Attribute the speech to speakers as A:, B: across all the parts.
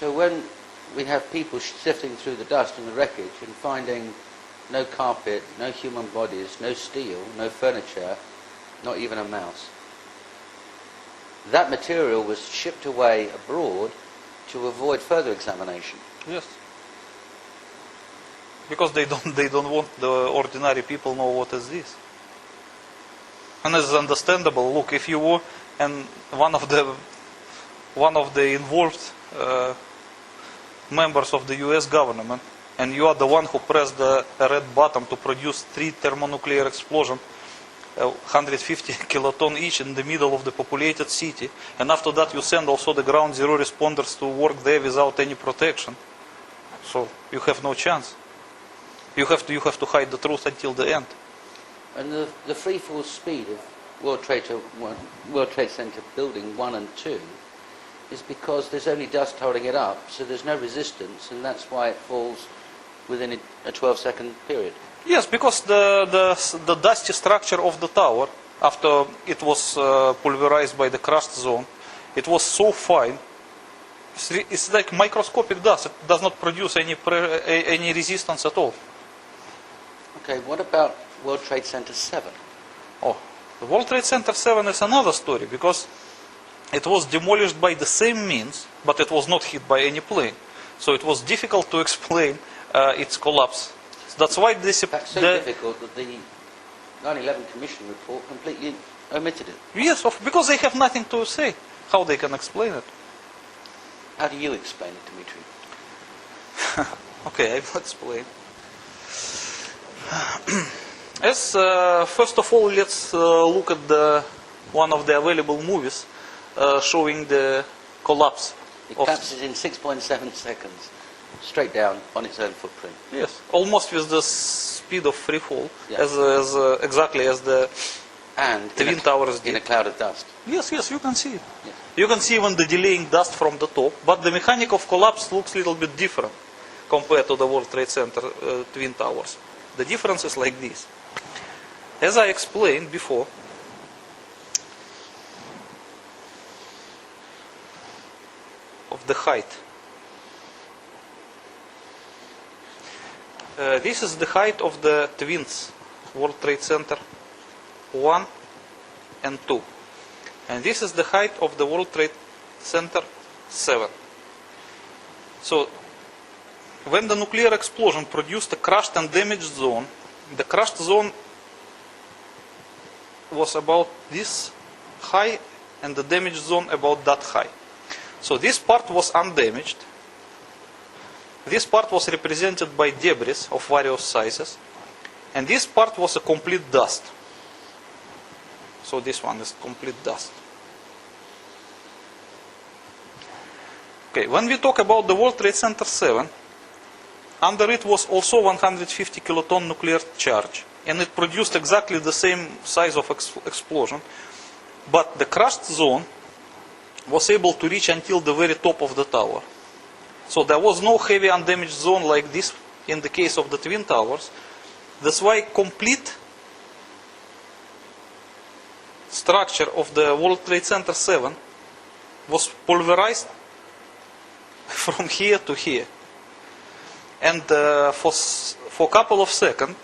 A: So when we have people sifting through the dust and the wreckage and finding no carpet, no human bodies, no steel, no furniture, not even a mouse, that material was shipped away abroad to avoid further examination.
B: Yes. Because they don't want the ordinary people know what is this. And it's understandable. Look, if you were and one of the involved members of the US government, and you are the one who pressed the red button to produce 3 thermonuclear explosions, 150 kiloton each in the middle of the populated city, and after that you send also the ground zero responders to work there without any protection. So you have no chance. You have to hide the truth until the end.
A: And the free fall speed of World Trade Center building 1 and 2 is because there's only dust holding it up, so there's no resistance, and that's why it falls within a 12-second period.
B: Yes, because the dusty structure of the tower, after it was pulverized by the crushed zone, it was so fine. It's like microscopic dust. It does not produce any resistance at all.
A: Okay, what about World Trade Center 7?
B: Oh, the World Trade Center 7 is another story, because it was demolished by the same means, but it was not hit by any plane. So it was difficult to explain its collapse. That's why
A: That's so difficult that the 9/11 Commission report completely omitted it.
B: Yes, because they have nothing to say. How they can explain it?
A: How do you explain it, Dimitri?
B: Okay, I will explain. First of all, let's look at one of the available movies showing the collapse.
A: It collapses in 6.7 seconds, straight down on its own footprint.
B: Yes, almost with the speed of free fall,
A: Yeah.
B: exactly as the Twin Towers did.
A: In a cloud of dust.
B: Yes, you can see it.
A: Yes.
B: You can see even the delaying dust from the top, but the mechanic of collapse looks a little bit different compared to the World Trade Center Twin Towers. The difference is like this. As I explained before, of the height. This is the height of the twins, World Trade Center 1 and 2. And this is the height of the World Trade Center 7. So, when the nuclear explosion produced a crushed and damaged zone, the crushed zone was about this high and the damaged zone about that high. So this part was undamaged. This part was represented by debris of various sizes. And this part was a complete dust. So this one is complete dust. Okay, when we talk about the World Trade Center 7, under it was also 150 kiloton nuclear charge. And it produced exactly the same size of explosion. But the crushed zone was able to reach until the very top of the tower. So there was no heavy undamaged zone like this in the case of the Twin Towers. That's why complete structure of the World Trade Center 7 was pulverized from here to here. And for a couple of seconds,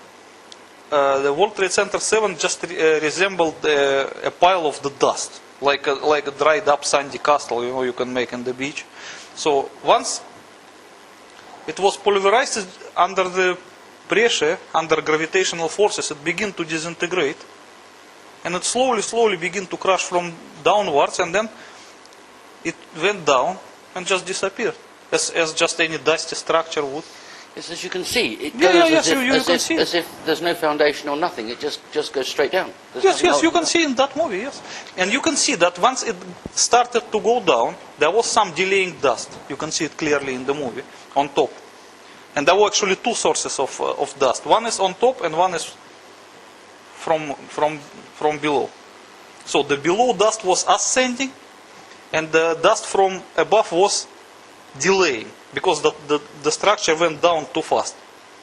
B: the World Trade Center 7 just resembled a pile of the dust, like a dried up sandy castle, you can make on the beach. So once it was pulverized under the pressure, under gravitational forces, it began to disintegrate, and it slowly began to crash from downwards, and then it went down and just disappeared, as just any dusty structure would.
A: Yes, as you can see, it goes as if there's no foundation or nothing. It just goes straight down.
B: Yes, you can see in that movie, yes. And you can see that once it started to go down, there was some delaying dust. You can see it clearly in the movie, on top. And there were actually two sources of dust. One is on top and one is from below. So the below dust was ascending, and the dust from above was delaying, because the structure went down too fast.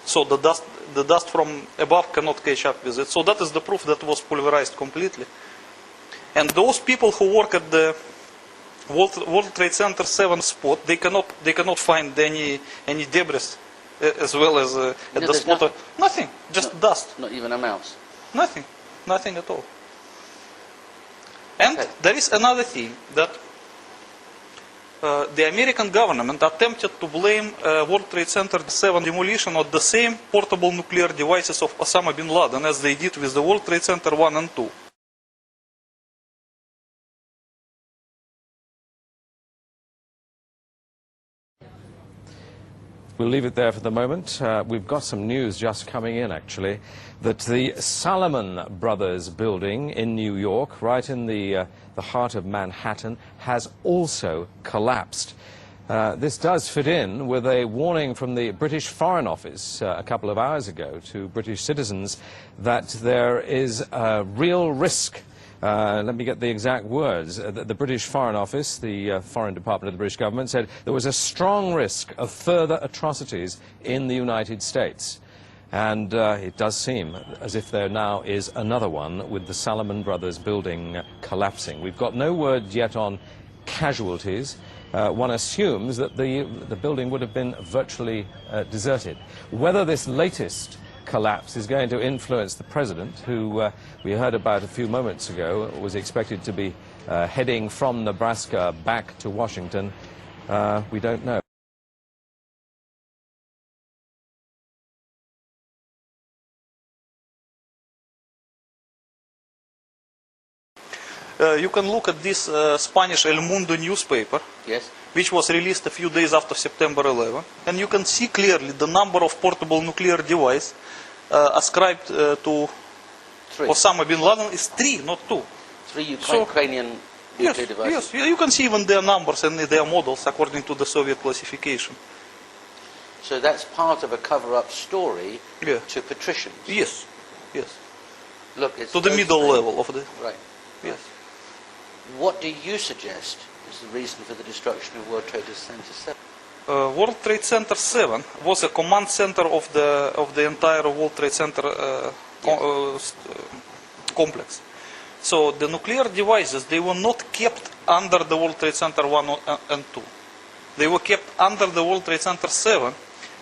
B: So the dust from above cannot catch up with it. So that is the proof that it was pulverized completely. And those people who work at the World Trade Center 7 spot, they cannot find any debris as well as at the
A: there's
B: spot. Nothing, just dust.
A: Not even a mouse.
B: Nothing at all. And
A: Okay.
B: there is another thing that the American government attempted to blame World Trade Center 7 demolition on the same portable nuclear devices of Osama bin Laden as they did with the World Trade Center 1 and 2.
C: We'll leave it there for the moment. We've got some news just coming in, actually, that the Salomon Brothers building in New York, right in the heart of Manhattan, has also collapsed. This does fit in with a warning from the British Foreign Office a couple of hours ago to British citizens that there is a real risk. Let me get the exact words. The British Foreign Office, the Foreign Department of the British government, said there was a strong risk of further atrocities in the United States. And it does seem as if there now is another one with the Salomon Brothers building collapsing. We've got no word yet on casualties. One assumes that the building would have been virtually deserted. Whether this latest collapse is going to influence the president, who we heard about a few moments ago, was expected to be heading from Nebraska back to Washington, we don't know.
B: You can look at this Spanish El Mundo newspaper,
A: Yes.
B: which was released a few days after September 11, and you can see clearly the number of portable nuclear devices ascribed to
A: 3.
B: Osama bin Laden is 3, not 2.
A: 3
B: So-
A: Ukrainian
B: Yes,
A: nuclear devices.
B: yes, you can see even their numbers and their models according to the Soviet classification.
A: So that's part of a cover-up story
B: Yeah.
A: to patricians.
B: Yes, yes.
A: Look, it's
B: To the
A: very
B: middle
A: strange.
B: level of the...
A: Right.
B: Yes.
A: What do you suggest is the reason for the destruction of World Trade Center 7?
B: World Trade Center 7 was a command center of the entire World Trade Center complex. So the nuclear devices, they were not kept under the World Trade Center 1 and 2. They were kept under the World Trade Center 7,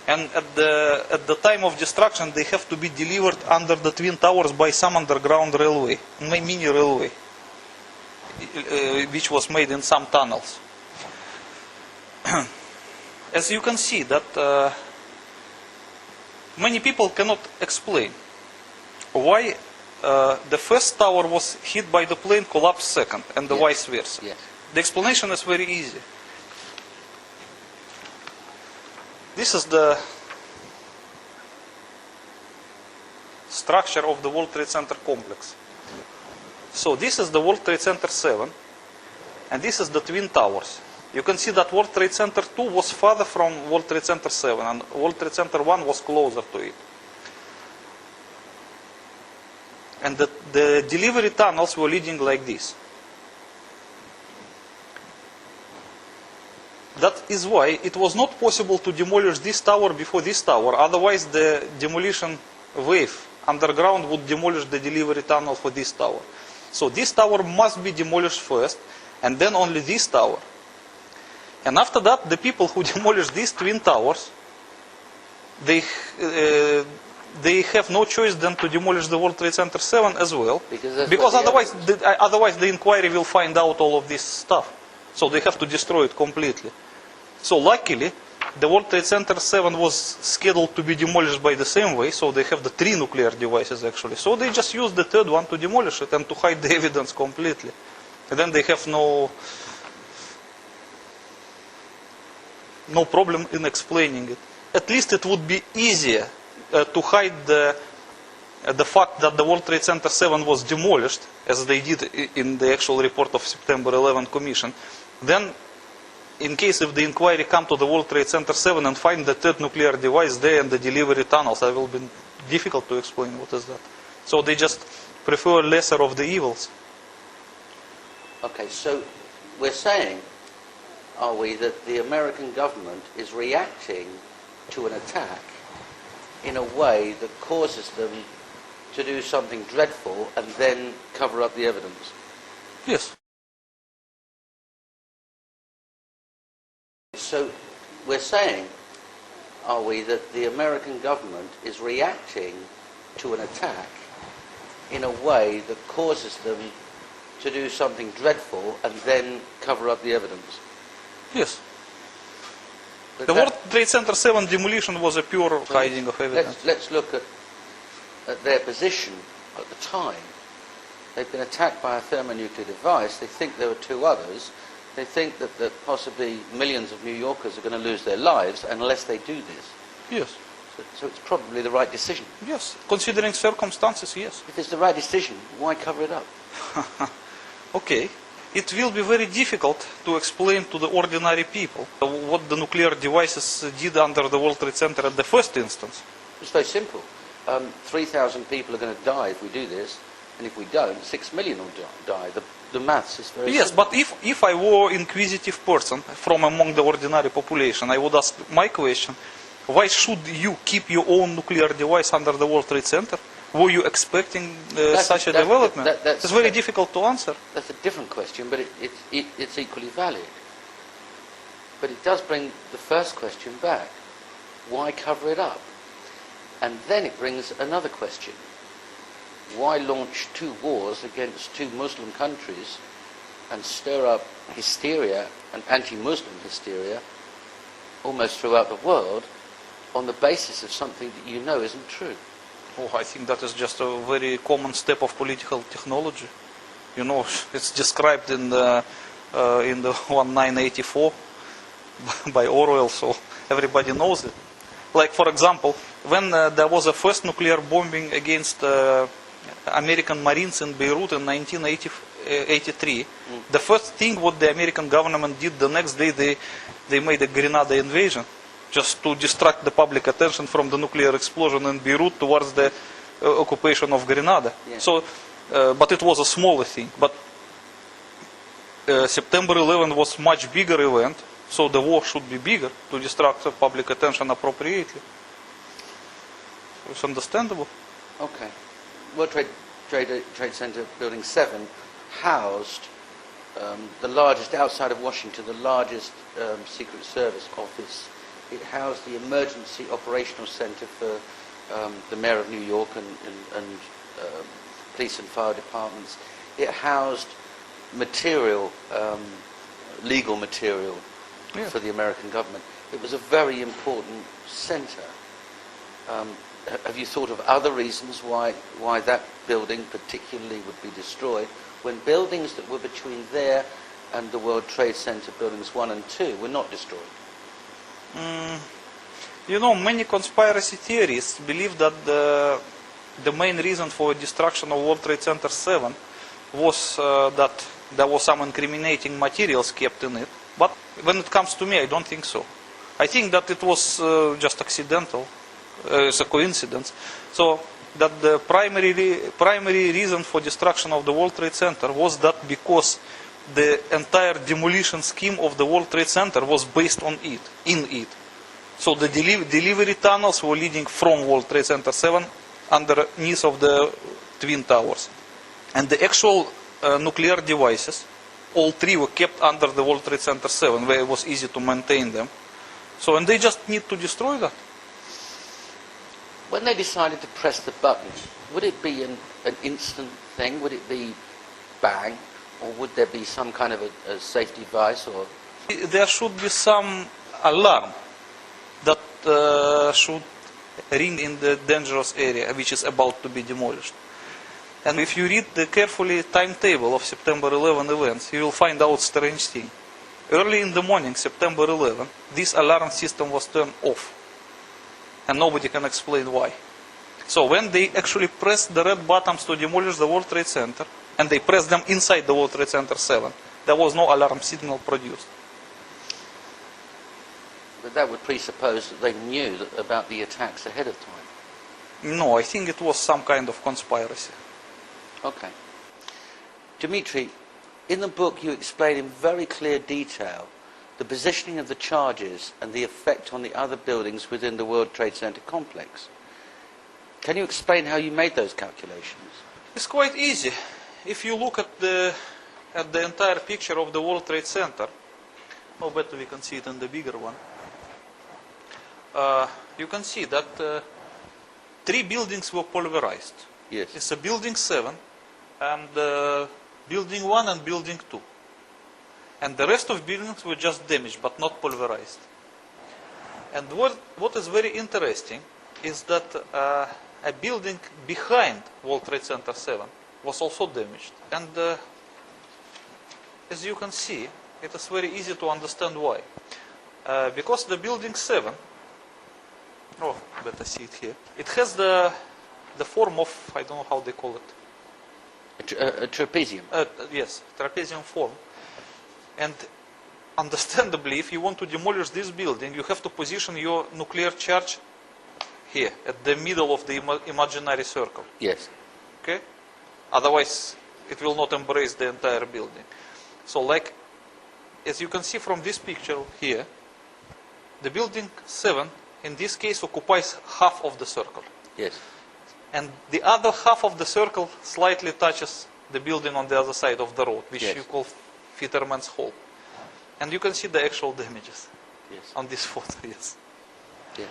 B: and at the time of destruction they have to be delivered under the Twin Towers by some underground railway, mini railway, which was made in some tunnels. As you can see that many people cannot explain why the first tower was hit by the plane, collapsed second, and the
A: Yes.
B: vice versa.
A: Yes.
B: The explanation is very easy. This is the structure of the World Trade Center complex. So this is the World Trade Center 7, and this is the Twin Towers. You can see that World Trade Center 2 was farther from World Trade Center 7, and World Trade Center 1 was closer to it. And the delivery tunnels were leading like this. That is why it was not possible to demolish this tower before this tower, otherwise the demolition wave underground would demolish the delivery tunnel for this tower. So this tower must be demolished first, and then only this tower. And after that, the people who demolished these twin towers, they have no choice than to demolish the World Trade Center 7 as well,
A: Because
B: otherwise the inquiry will find out all of this stuff. So they have to destroy it completely. So luckily, the World Trade Center 7 was scheduled to be demolished by the same way, so they have the 3 nuclear devices actually. So they just used the third one to demolish it and to hide the evidence completely. And then they have no problem in explaining it. At least it would be easier to hide the fact that the World Trade Center 7 was demolished, as they did in the actual report of September 11 Commission. Then, in case if the inquiry come to the World Trade Center 7 and find the third nuclear device there and the delivery tunnels, it will be difficult to explain what is that. So they just prefer lesser of the evils.
A: Okay, so we're saying, are we, that the American government is reacting to an attack in a way that causes them to do something dreadful and then cover up the evidence?
B: Yes.
A: So we're saying, are we, that the American government is reacting to an attack in a way that causes them to do something dreadful and then cover up the evidence?
B: Yes.
A: But
B: The World Trade Center 7 demolition was a pure hiding of evidence.
A: Let's look at their position at the time. They've been attacked by a thermonuclear device. They think there were two others. They think that possibly millions of New Yorkers are going to lose their lives unless they do this.
B: Yes.
A: So it's probably the right decision.
B: Yes. Considering circumstances, yes.
A: If it's the right decision, why cover it up?
B: Okay. It will be very difficult to explain to the ordinary people what the nuclear devices did under the World Trade Center at the first instance.
A: It's very simple. 3,000 people are going to die if we do this, and if we don't, 6 million will die. The maths is very
B: Yes,
A: simple.
B: but if I were an inquisitive person from among the ordinary population, I would ask my question, why should you keep your own nuclear device under the World Trade Center? Were you expecting such a development? It's very difficult to answer.
A: That's a different question, but it's equally valid. But it does bring the first question back. Why cover it up? And then it brings another question. Why launch two wars against two Muslim countries and stir up hysteria and anti-Muslim hysteria almost throughout the world on the basis of something that you know isn't true?
B: Oh, I think that is just a very common step of political technology. You know, it's described in the 1984 by Orwell, so everybody knows it. Like, for example, when there was a first nuclear bombing against American Marines in Beirut in 1983, the first thing what the American government did the next day, they made a Grenada invasion, just to distract the public attention from the nuclear explosion in Beirut towards the occupation of Grenada.
A: Yeah.
B: So, but it was a smaller thing. But September 11 was much bigger event, so the war should be bigger to distract the public attention appropriately. It's understandable.
A: Okay. World Trade Center Building 7 housed the largest, outside of Washington, the largest Secret Service office. It housed the emergency operational center for the mayor of New York and police and fire departments. It housed material, legal material for the American government. It was a very important center. Have you thought of other reasons why that building particularly would be destroyed when buildings that were between there and the World Trade Center buildings 1 and 2 were not destroyed?
B: You know, many conspiracy theorists believe that the main reason for destruction of World Trade Center 7 was that there was some incriminating materials kept in it. But when it comes to me, I don't think so. I think that it was just accidental. It's a coincidence. So that the primary reason for destruction of the World Trade Center was that because the entire demolition scheme of the World Trade Center was based on it, in it. So the delivery tunnels were leading from World Trade Center 7 underneath of the Twin Towers. And the actual nuclear devices, all three were kept under the World Trade Center 7, where it was easy to maintain them. So, and they just need to destroy that.
A: When they decided to press the button, would it be an instant thing? Would it be bang? Or would there be some kind of a safety device? Or
B: there should be some alarm that should ring in the dangerous area which is about to be demolished. And if you read the carefully timetable of September 11 events, you will find out strange thing. Early in the morning, September 11, this alarm system was turned off. And nobody can explain why. So when they actually pressed the red buttons to demolish the World Trade Center, and they pressed them inside the World Trade Center 7, there was no alarm signal produced.
A: But that would presuppose that they knew about the attacks ahead of time.
B: No, I think it was some kind of conspiracy.
A: Okay. Dimitri, in the book you explain in very clear detail the positioning of the charges and the effect on the other buildings within the World Trade Center complex. Can you explain how you made those calculations?
B: It's quite easy. If you look at the entire picture of the World Trade Center, no better we can see it in the bigger one. You can see that 3 buildings were pulverized.
A: Yes.
B: It's a building 7 and building 1 and building 2. And the rest of buildings were just damaged but not pulverized. And what is very interesting is that a building behind World Trade Center 7 was also damaged. And as you can see, it is very easy to understand why. Because the building 7, oh, better see it here, it has the form of, I don't know how they call it.
A: A trapezium.
B: Yes, trapezium form. And understandably, if you want to demolish this building, you have to position your nuclear charge here, at the middle of the imaginary circle.
A: Yes.
B: Okay? Otherwise, it will not embrace the entire building. So, like, as you can see from this picture here, the building 7, in this case, occupies half of the circle.
A: Yes.
B: And the other half of the circle slightly touches the building on the other side of the road, which
A: Yes.
B: you call Fitterman's Hole. And you can see the actual damages
A: Yes.
B: on this photo, yes.
A: Yes.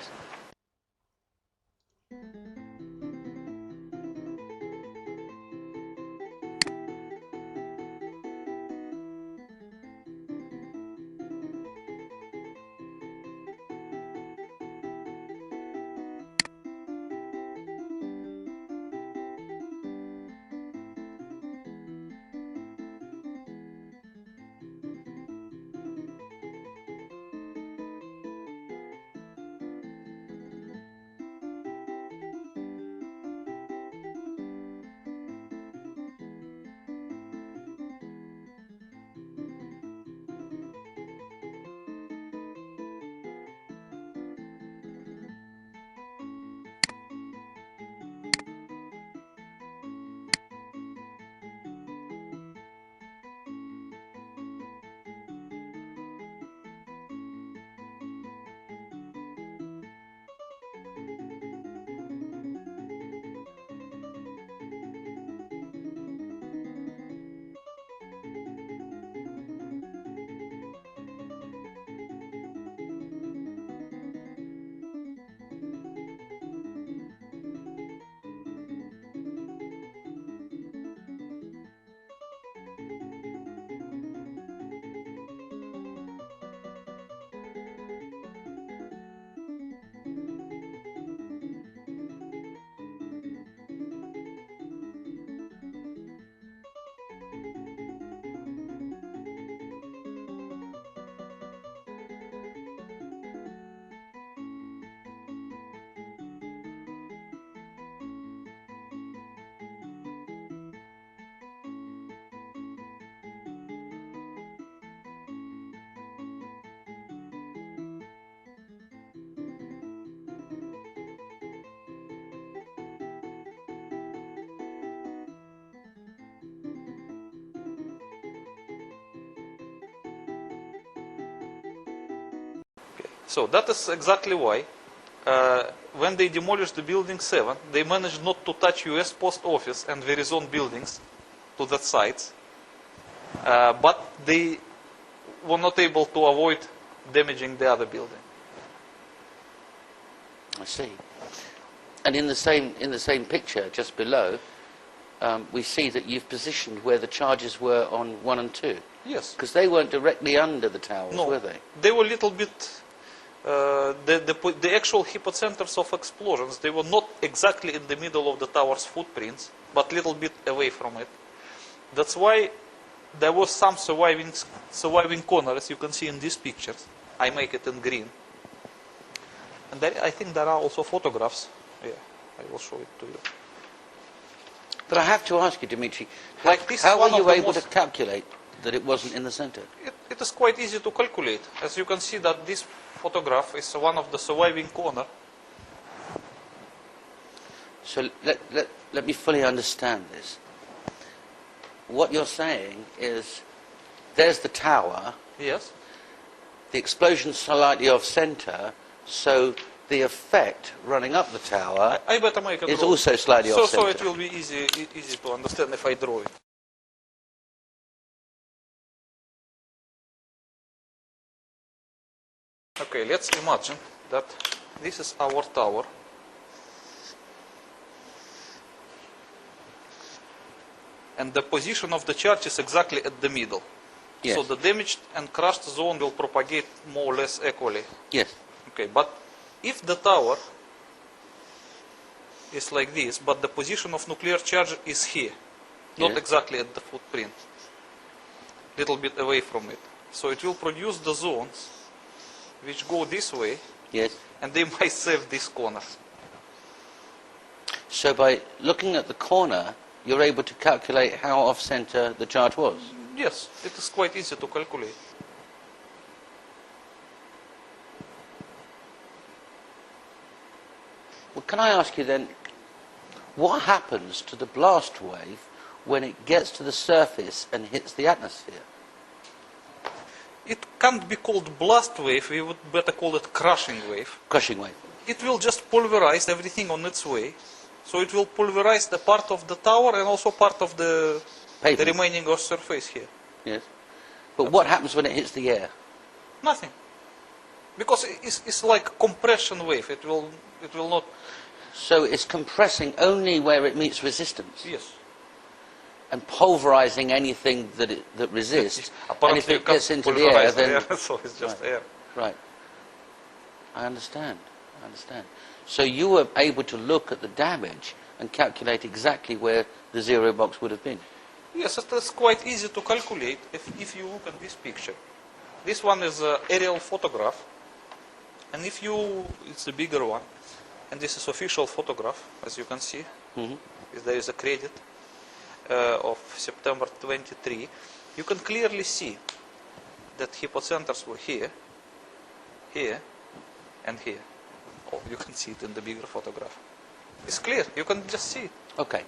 B: So that is exactly why when they demolished the building 7, they managed not to touch US Post Office and Verizon buildings to that site, but they were not able to avoid damaging the other building.
A: I see. And in the same picture, just below, we see that you've positioned where the charges were on 1 and 2.
B: Yes.
A: Because they weren't directly under the towers,
B: No,
A: were they?
B: they were a little bit. The actual hypocenters of explosions, they were not exactly in the middle of the tower's footprints, but a little bit away from it. That's why there was some surviving corner, as you can see in these pictures. I make it in green. And there, I think there are also photographs. Yeah, I will show it to you.
A: But I have to ask you, Dimitri,
B: Like this
A: how
B: is one
A: were
B: of
A: you
B: the
A: able to
B: most-
A: calculate that it wasn't in the center?
B: It is quite easy to calculate. As you can see that this photograph is one of the surviving corner.
A: So let me fully understand this. What you're saying is, there's the tower,
B: Yes.
A: the explosion's slightly off center, so the effect running up the tower
B: I better make a
A: is
B: drawing.
A: also slightly
B: So
A: off center.
B: it will be easy to understand if I draw it. Okay, let's imagine that this is our tower. And the position of the charge is exactly at the middle.
A: Yes.
B: So the damaged and crushed zone will propagate more or less equally.
A: Yes.
B: Okay, but if the tower is like this, but the position of nuclear charge is here, not
A: Yes.
B: exactly at the footprint, little bit away from it. So it will produce the zones which go this way,
A: Yes.
B: and they might save this corner.
A: So by looking at the corner, you're able to calculate how off-center the charge was.
B: Yes, it is quite easy to calculate.
A: Well, can I ask you then, what happens to the blast wave when it gets to the surface and hits the atmosphere?
B: It can't be called blast wave, we would better call it crushing wave.
A: Crushing wave.
B: It will just pulverize everything on its way. So it will pulverize the part of the tower and also part of the
A: Pavement.
B: remaining of surface here.
A: Yes. But what happens when it hits the air?
B: Nothing. Because it's like compression wave. It will not.
A: So it's compressing only where it meets resistance
B: Yes.
A: and pulverizing anything that resists. And
B: Apparently
A: if
B: you
A: it
B: can't
A: gets into the
B: pulverize
A: air, then
B: air, so it's just
A: Right.
B: air.
A: right. I understand. I understand. So you were able to look at the damage and calculate exactly where the zero box would have been.
B: Yes, it is quite easy to calculate if you look at this picture. This one is an aerial photograph, and it's a bigger one, and this is official photograph, as you can see.
A: Mhm.
B: There is a credit of September 23. You can clearly see that hypocenters were here, here, and here. Oh, you can see it in the bigger photograph. It's clear. You can just see it.
A: Okay.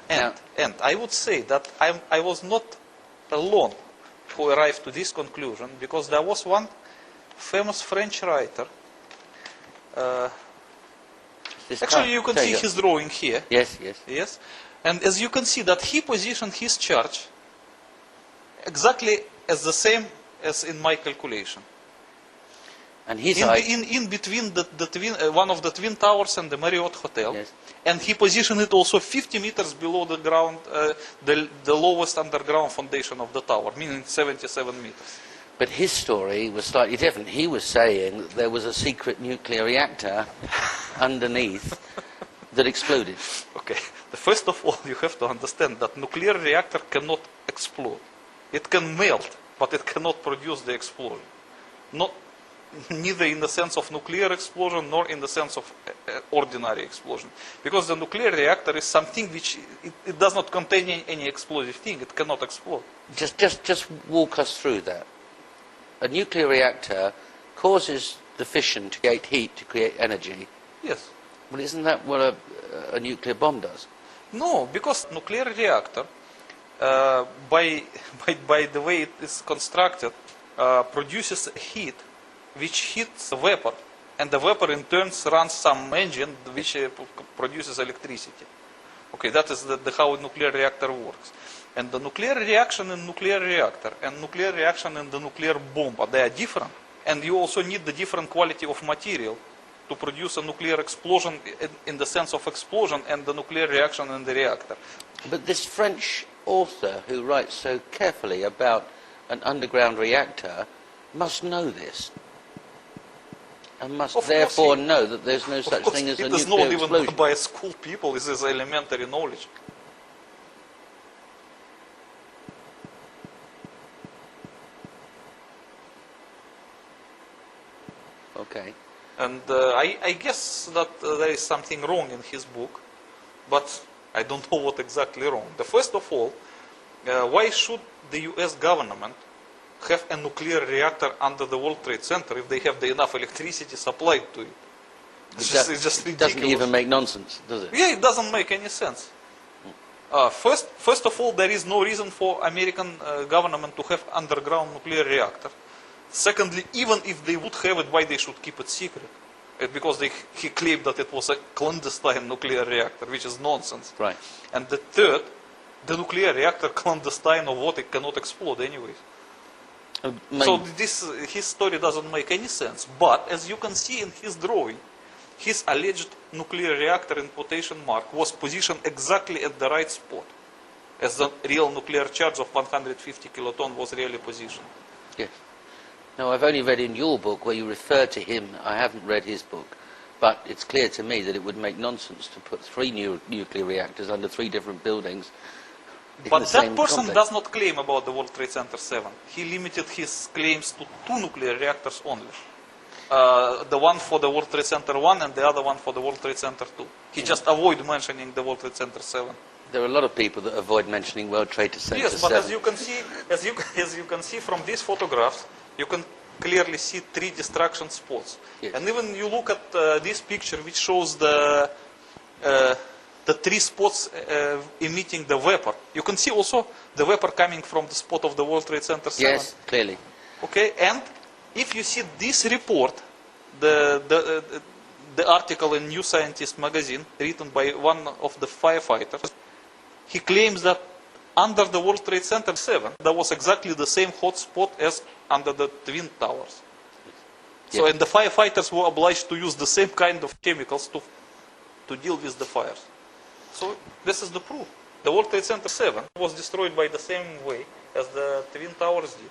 B: And I would say that I was not alone who arrived to this conclusion, because there was one famous French writer. Actually, you can see his drawing here.
A: Yes, yes.
B: Yes. And as you can see that he positioned his charge exactly as the same as in my calculation.
A: And his
B: In between the twin, one of the twin towers and the Marriott Hotel.
A: Yes.
B: And he positioned it also 50 meters below the ground, the lowest underground foundation of the tower, meaning 77 meters.
A: But his story was slightly different. He was saying that there was a secret nuclear reactor underneath that exploded.
B: Okay. First of all, you have to understand that nuclear reactor cannot explode. It can melt, but it cannot produce the explosion. Neither in the sense of nuclear explosion nor in the sense of ordinary explosion. Because the nuclear reactor is something which it does not contain any explosive thing. It cannot explode.
A: Just walk us through that. A nuclear reactor causes the fission to create heat, to create energy.
B: Yes.
A: Well, isn't that what a nuclear bomb does?
B: No, because nuclear reactor, by the way it is constructed, produces heat which heats the vapor, and the vapor in turn runs some engine which produces electricity. Okay, that is how a nuclear reactor works. And the nuclear reaction in nuclear reactor and nuclear reaction in the nuclear bomb, they are different. And you also need the different quality of material to produce a nuclear explosion in the sense of explosion and the nuclear reaction in the reactor.
A: But this French author who writes so carefully about an underground reactor must know this. And must therefore know that there's no such thing as a
B: nuclear explosion. It is not even by school people, this is elementary knowledge.
A: Okay.
B: And I guess that there is something wrong in his book, but I don't know what exactly wrong. First of all, why should the US government have a nuclear reactor under the World Trade Center if they have enough electricity supplied to it? It's just ridiculous.
A: It doesn't even make nonsense, does it?
B: Yeah, it doesn't make any sense. First of all, there is no reason for American government to have underground nuclear reactor. Secondly, even if they would have it, why they should keep it secret? Because he claimed that it was a clandestine nuclear reactor, which is nonsense.
A: Right.
B: And the third, the nuclear reactor, clandestine or what, it cannot explode anyways. So his story doesn't make any sense. But as you can see in his drawing, his alleged nuclear reactor in quotation mark was positioned exactly at the right spot, as the real nuclear charge of 150 kiloton was really positioned.
A: Yes. Now, I've only read in your book where you refer to him. I haven't read his book. But it's clear to me that it would make nonsense to put 3 nuclear reactors under 3 different buildings.
B: But that person does not claim about the World Trade Center 7. He limited his claims to 2 nuclear reactors only. The one for the World Trade Center 1 and the other one for the World Trade Center 2. He just avoided mentioning the World Trade Center 7.
A: There are a lot of people that avoid mentioning World Trade Center 7.
B: Yes, but as you can see from these photographs, you can clearly see 3 destruction spots.
A: Yes.
B: And even you look at this picture, which shows the 3 spots emitting the vapor. You can see also the vapor coming from the spot of the World Trade Center 7.
A: Yes, clearly.
B: Okay, and if you see this report, the article in New Scientist magazine, written by one of the firefighters, he claims that under the World Trade Center 7, there was exactly the same hot spot as under the Twin Towers. So, and the firefighters were obliged to use the same kind of chemicals to deal with the fires. So, this is the proof. The World Trade Center 7 was destroyed by the same way as the Twin Towers did.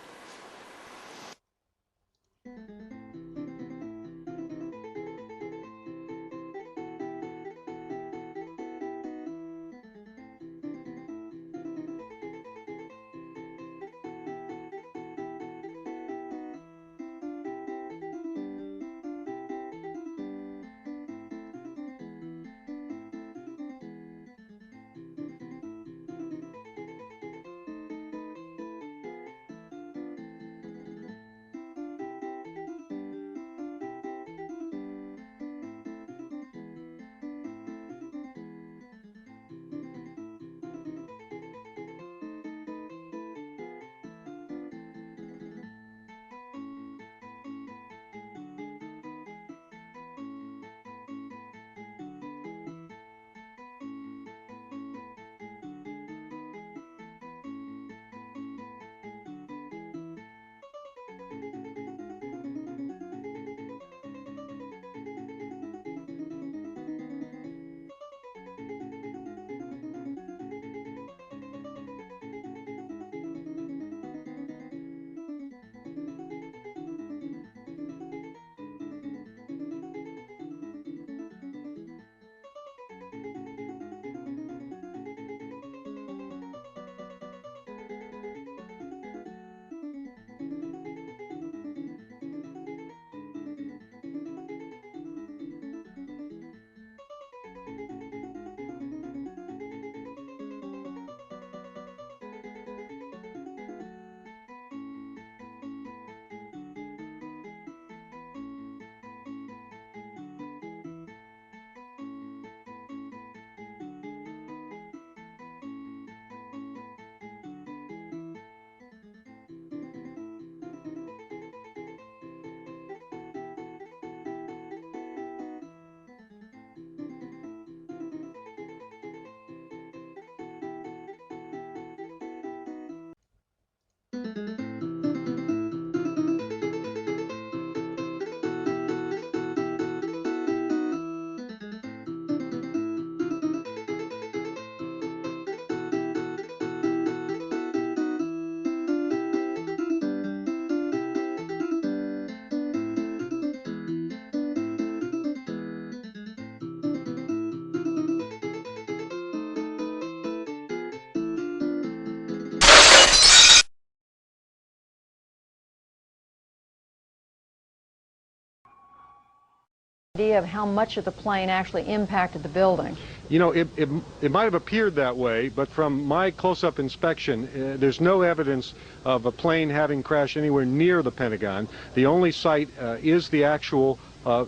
D: Idea of how much of the plane actually impacted the building.
E: You know, it might have appeared that way, but from my close-up inspection, there's no evidence of a plane having crashed anywhere near the Pentagon. The only site is the actual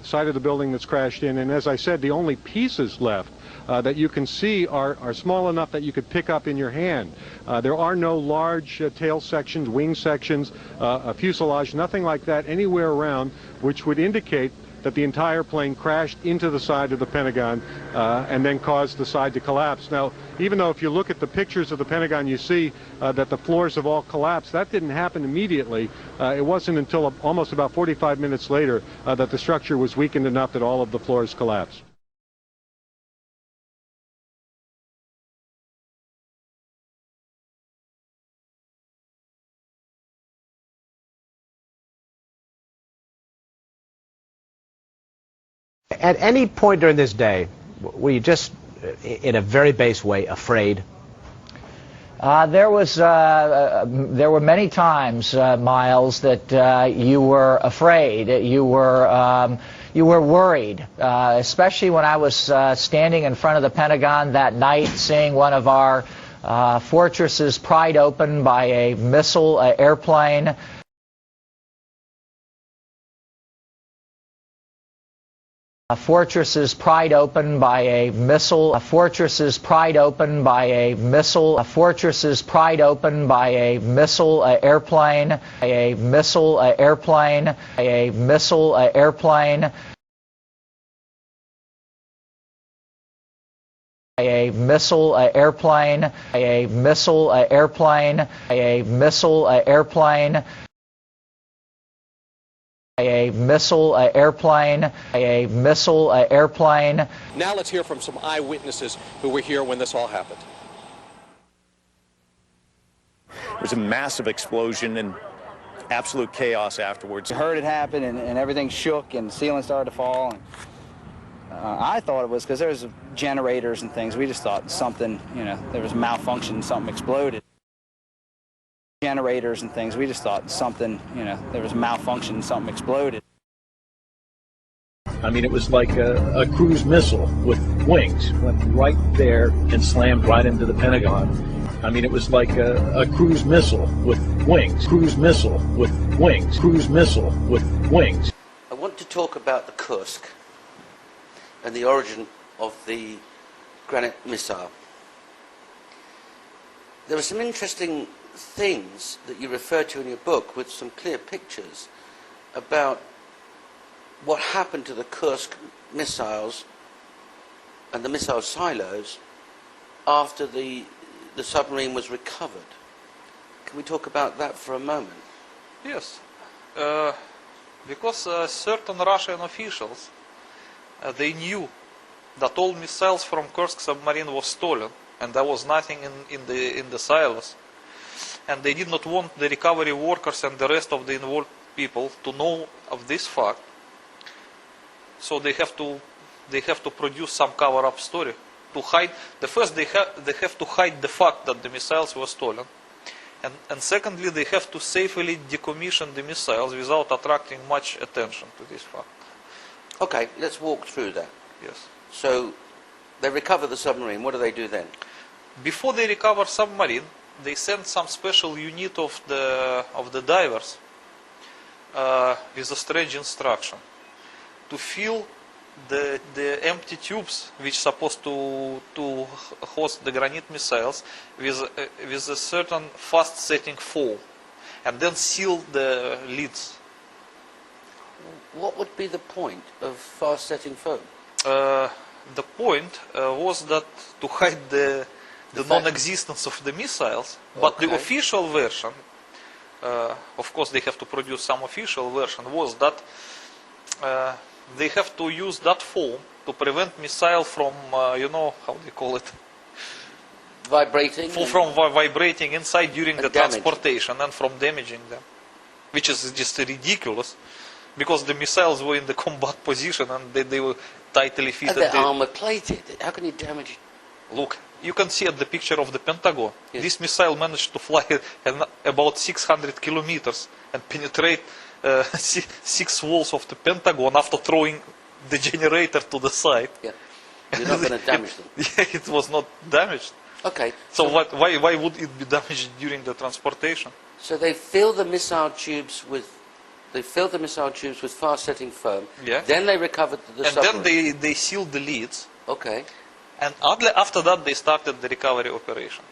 E: site of the building that's crashed in, and as I said, the only pieces left that you can see are small enough that you could pick up in your hand. There are no large tail sections, wing sections, a fuselage, nothing like that anywhere around, which would indicate that the entire plane crashed into the side of the Pentagon and then caused the side to collapse. Now, even though if you look at the pictures of the Pentagon, you see that the floors have all collapsed, that didn't happen immediately. It wasn't until almost about 45 minutes later that the structure was weakened enough that all of the floors collapsed.
F: At any point during this day, were you just, in a very base way, afraid?
G: There were many times, Miles, that you were afraid. You were worried, especially when I was standing in front of the Pentagon that night, seeing one of our fortresses pried open by a missile airplane. Fortresses pried open by a missile. Fortresses pried open by a missile. Fortresses pried open by a missile airplane. A missile airplane. A missile airplane. A missile airplane. A missile airplane. A missile airplane. A missile airplane, a missile airplane.
H: Now let's hear from some eyewitnesses who were here when this all happened.
I: There was a massive explosion and absolute chaos afterwards.
J: We heard it happen and everything shook and the ceiling started to fall. And, I thought it was because there was generators and things. We just thought something, there was malfunction, something exploded. Generators and things. We just thought something, there was malfunction, something exploded.
K: I mean, it was like a cruise missile with wings. Went right there and slammed right into the Pentagon. I mean, it was like a cruise missile with wings. Cruise missile with wings. Cruise missile with wings.
A: I want to talk about the Kursk and the origin of the granite missile. There are some interesting things that you refer to in your book with some clear pictures about what happened to the Kursk missiles and the missile silos after the submarine was recovered. Can we talk about that for a moment?
B: Yes, because certain Russian officials, they knew that all missiles from Kursk submarine was stolen and there was nothing in the silos. And they did not want the recovery workers and the rest of the involved people to know of this fact. So they have to produce some cover-up story to hide. First, they have to hide the fact that the missiles were stolen, and secondly, they have to safely decommission the missiles without attracting much attention to this fact.
A: Okay, let's walk through that.
B: Yes.
A: So they recover the submarine. What do they do then?
B: Before they recover submarine, they send some special unit of the divers with a strange instruction to fill the empty tubes which supposed to host the granite missiles with a certain fast setting foam, and then seal the lids.
A: What would be the point of fast setting foam?
B: The point was that to hide the non-existence of the missiles, but the official version, of course they have to produce some official version, was that they have to use that foam to prevent missile from, how do you call it?
A: Vibrating?
B: From vibrating inside during the transportation and from damaging them, which is just ridiculous, because the missiles were in the combat position and they were tightly fitted.
A: And they're armor-plated. How can you damage?
B: Look, you can see at the picture of the Pentagon. Yes. This missile managed to fly about 600 kilometers and penetrate 6 walls of the Pentagon after throwing the generator to the side.
A: Yeah. You're not going to damage them.
B: Yeah, it was not damaged.
A: Okay.
B: So why would it be damaged during the transportation?
A: So they fill the missile tubes with fast-setting foam.
B: Yeah.
A: Then they recovered the submarine.
B: And then they sealed the lids.
A: Okay.
B: And after that, they started the recovery operation.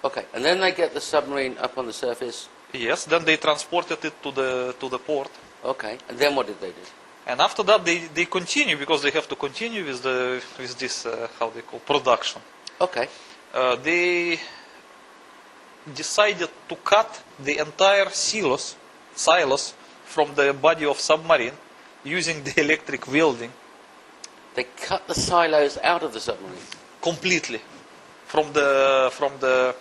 A: Okay. And then they get the submarine up on the surface.
B: Yes. Then they transported it to the port.
A: Okay. And then what did they do?
B: And after that, they continue because they have to continue with this how they call production.
A: Okay.
B: They decided to cut the entire silos from the body of submarine using the electric welding.
A: They cut the silos out of the submarine
B: completely from the.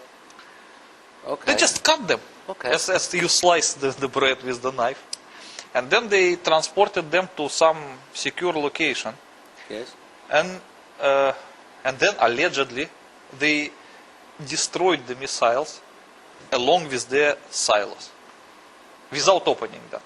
A: Okay.
B: They just cut them as you slice the bread with the knife, and then they transported them to some secure location.
A: Yes.
B: And then allegedly they destroyed the missiles along with their silos without opening them.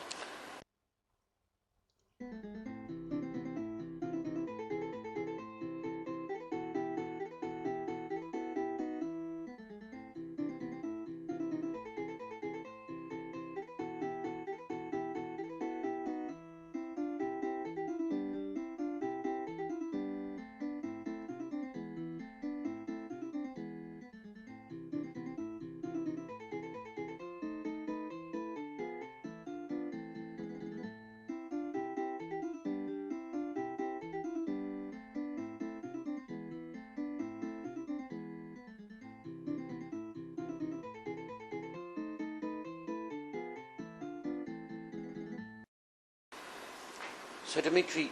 A: So Dimitri,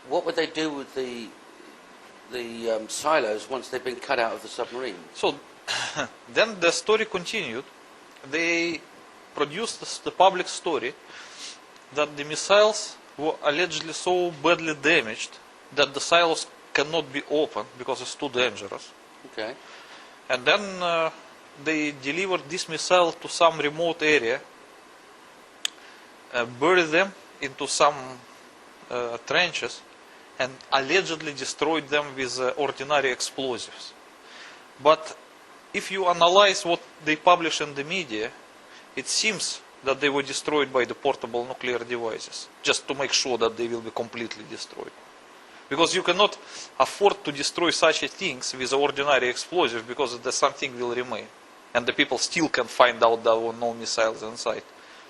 A: what would they do with the silos once they've been cut out of the submarine?
B: So then the story continued. They produced the public story that the missiles were allegedly so badly damaged that the silos cannot be opened because it's too dangerous.
A: Okay.
B: And then they delivered this missile to some remote area, buried them into some trenches, and allegedly destroyed them with ordinary explosives. But if you analyze what they publish in the media, it seems that they were destroyed by the portable nuclear devices, just to make sure that they will be completely destroyed. Because you cannot afford to destroy such things with ordinary explosives, because something will remain. And the people still can find out there were no missiles inside.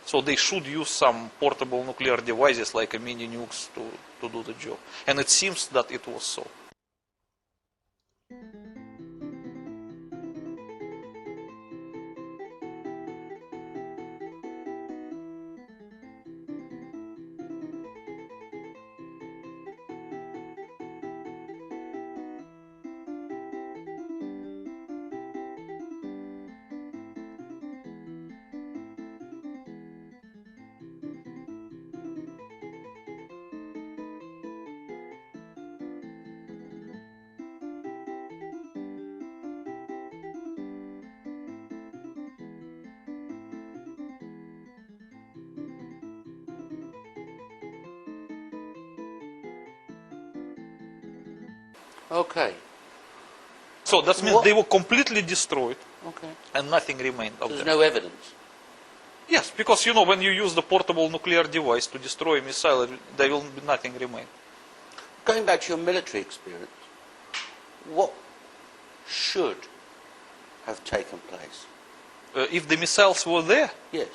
B: So they should use some portable nuclear devices like a mini nukes to do the job. And it seems that it was so.
A: Okay.
B: So that means they were completely destroyed.
A: Okay.
B: And nothing remained of
A: There's
B: them.
A: no evidence.
B: Yes, because you know when you use the portable nuclear device to destroy a missile, there will be nothing remain.
A: Going back to your military experience, what should have taken place?
B: If the missiles were there,
A: Yes.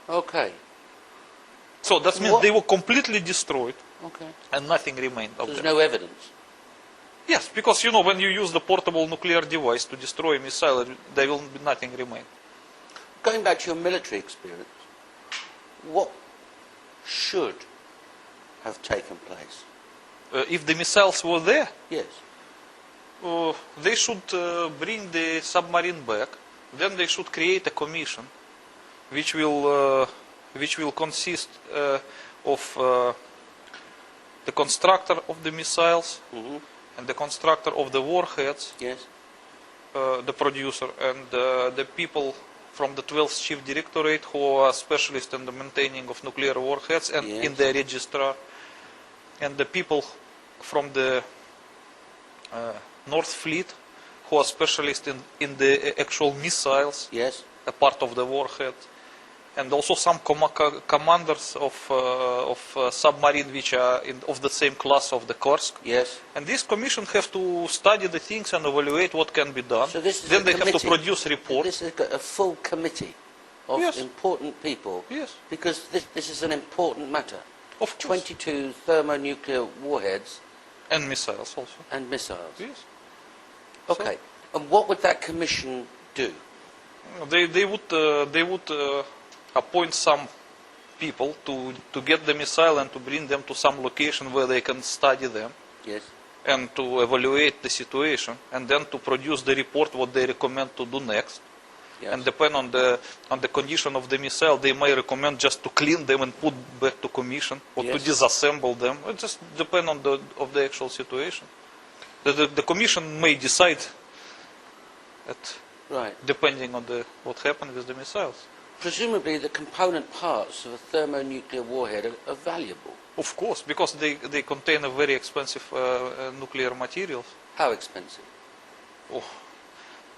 A: Okay.
B: so that means they were completely destroyed
A: Okay.
B: and nothing remained of
A: There's
B: them.
A: no evidence.
B: Yes, because you know when you use the portable nuclear device to destroy a missile, there will be nothing remain.
A: Going back to your military experience, what should have taken place?
B: If the missiles were there,
A: Yes.
B: they should bring the submarine back. Then they should create a commission, which will consist of the constructor of the missiles and the constructor of the warheads,
A: Yes.
B: the producer, and the people from the 12th Chief Directorate who are specialists in the maintaining of nuclear warheads and
A: Yes.
B: in the registrar, and the people from the North Fleet who are specialists in the actual missiles,
A: Yes.
B: a part of the warhead, and also some commanders of submarine which are of the same class of the Kursk.
A: Yes.
B: And this commission have to study the things and evaluate what can be done.
A: So this is
B: then
A: a
B: they
A: committee.
B: have to produce a report.
A: This is a full committee of
B: Yes.
A: important people.
B: Yes.
A: Because this is an important matter.
B: Of course.
A: 22 thermonuclear warheads.
B: And missiles also.
A: And missiles.
B: Yes.
A: Okay. And what would that commission do?
B: They would appoint some people to get the missile and to bring them to some location where they can study them.
A: Yes.
B: And to evaluate the situation, and then to produce the report what they recommend to do next.
A: Yes.
B: And depend on the condition of the missile, they may recommend just to clean them and put back to commission, or to
A: Yes.
B: disassemble them. It just depends on the actual situation. The commission may decide,
A: Right.
B: depending on what happened with the missiles.
A: Presumably the component parts of a thermonuclear warhead are valuable.
B: Of course, because they contain a very expensive nuclear materials.
A: How expensive?
B: Oh.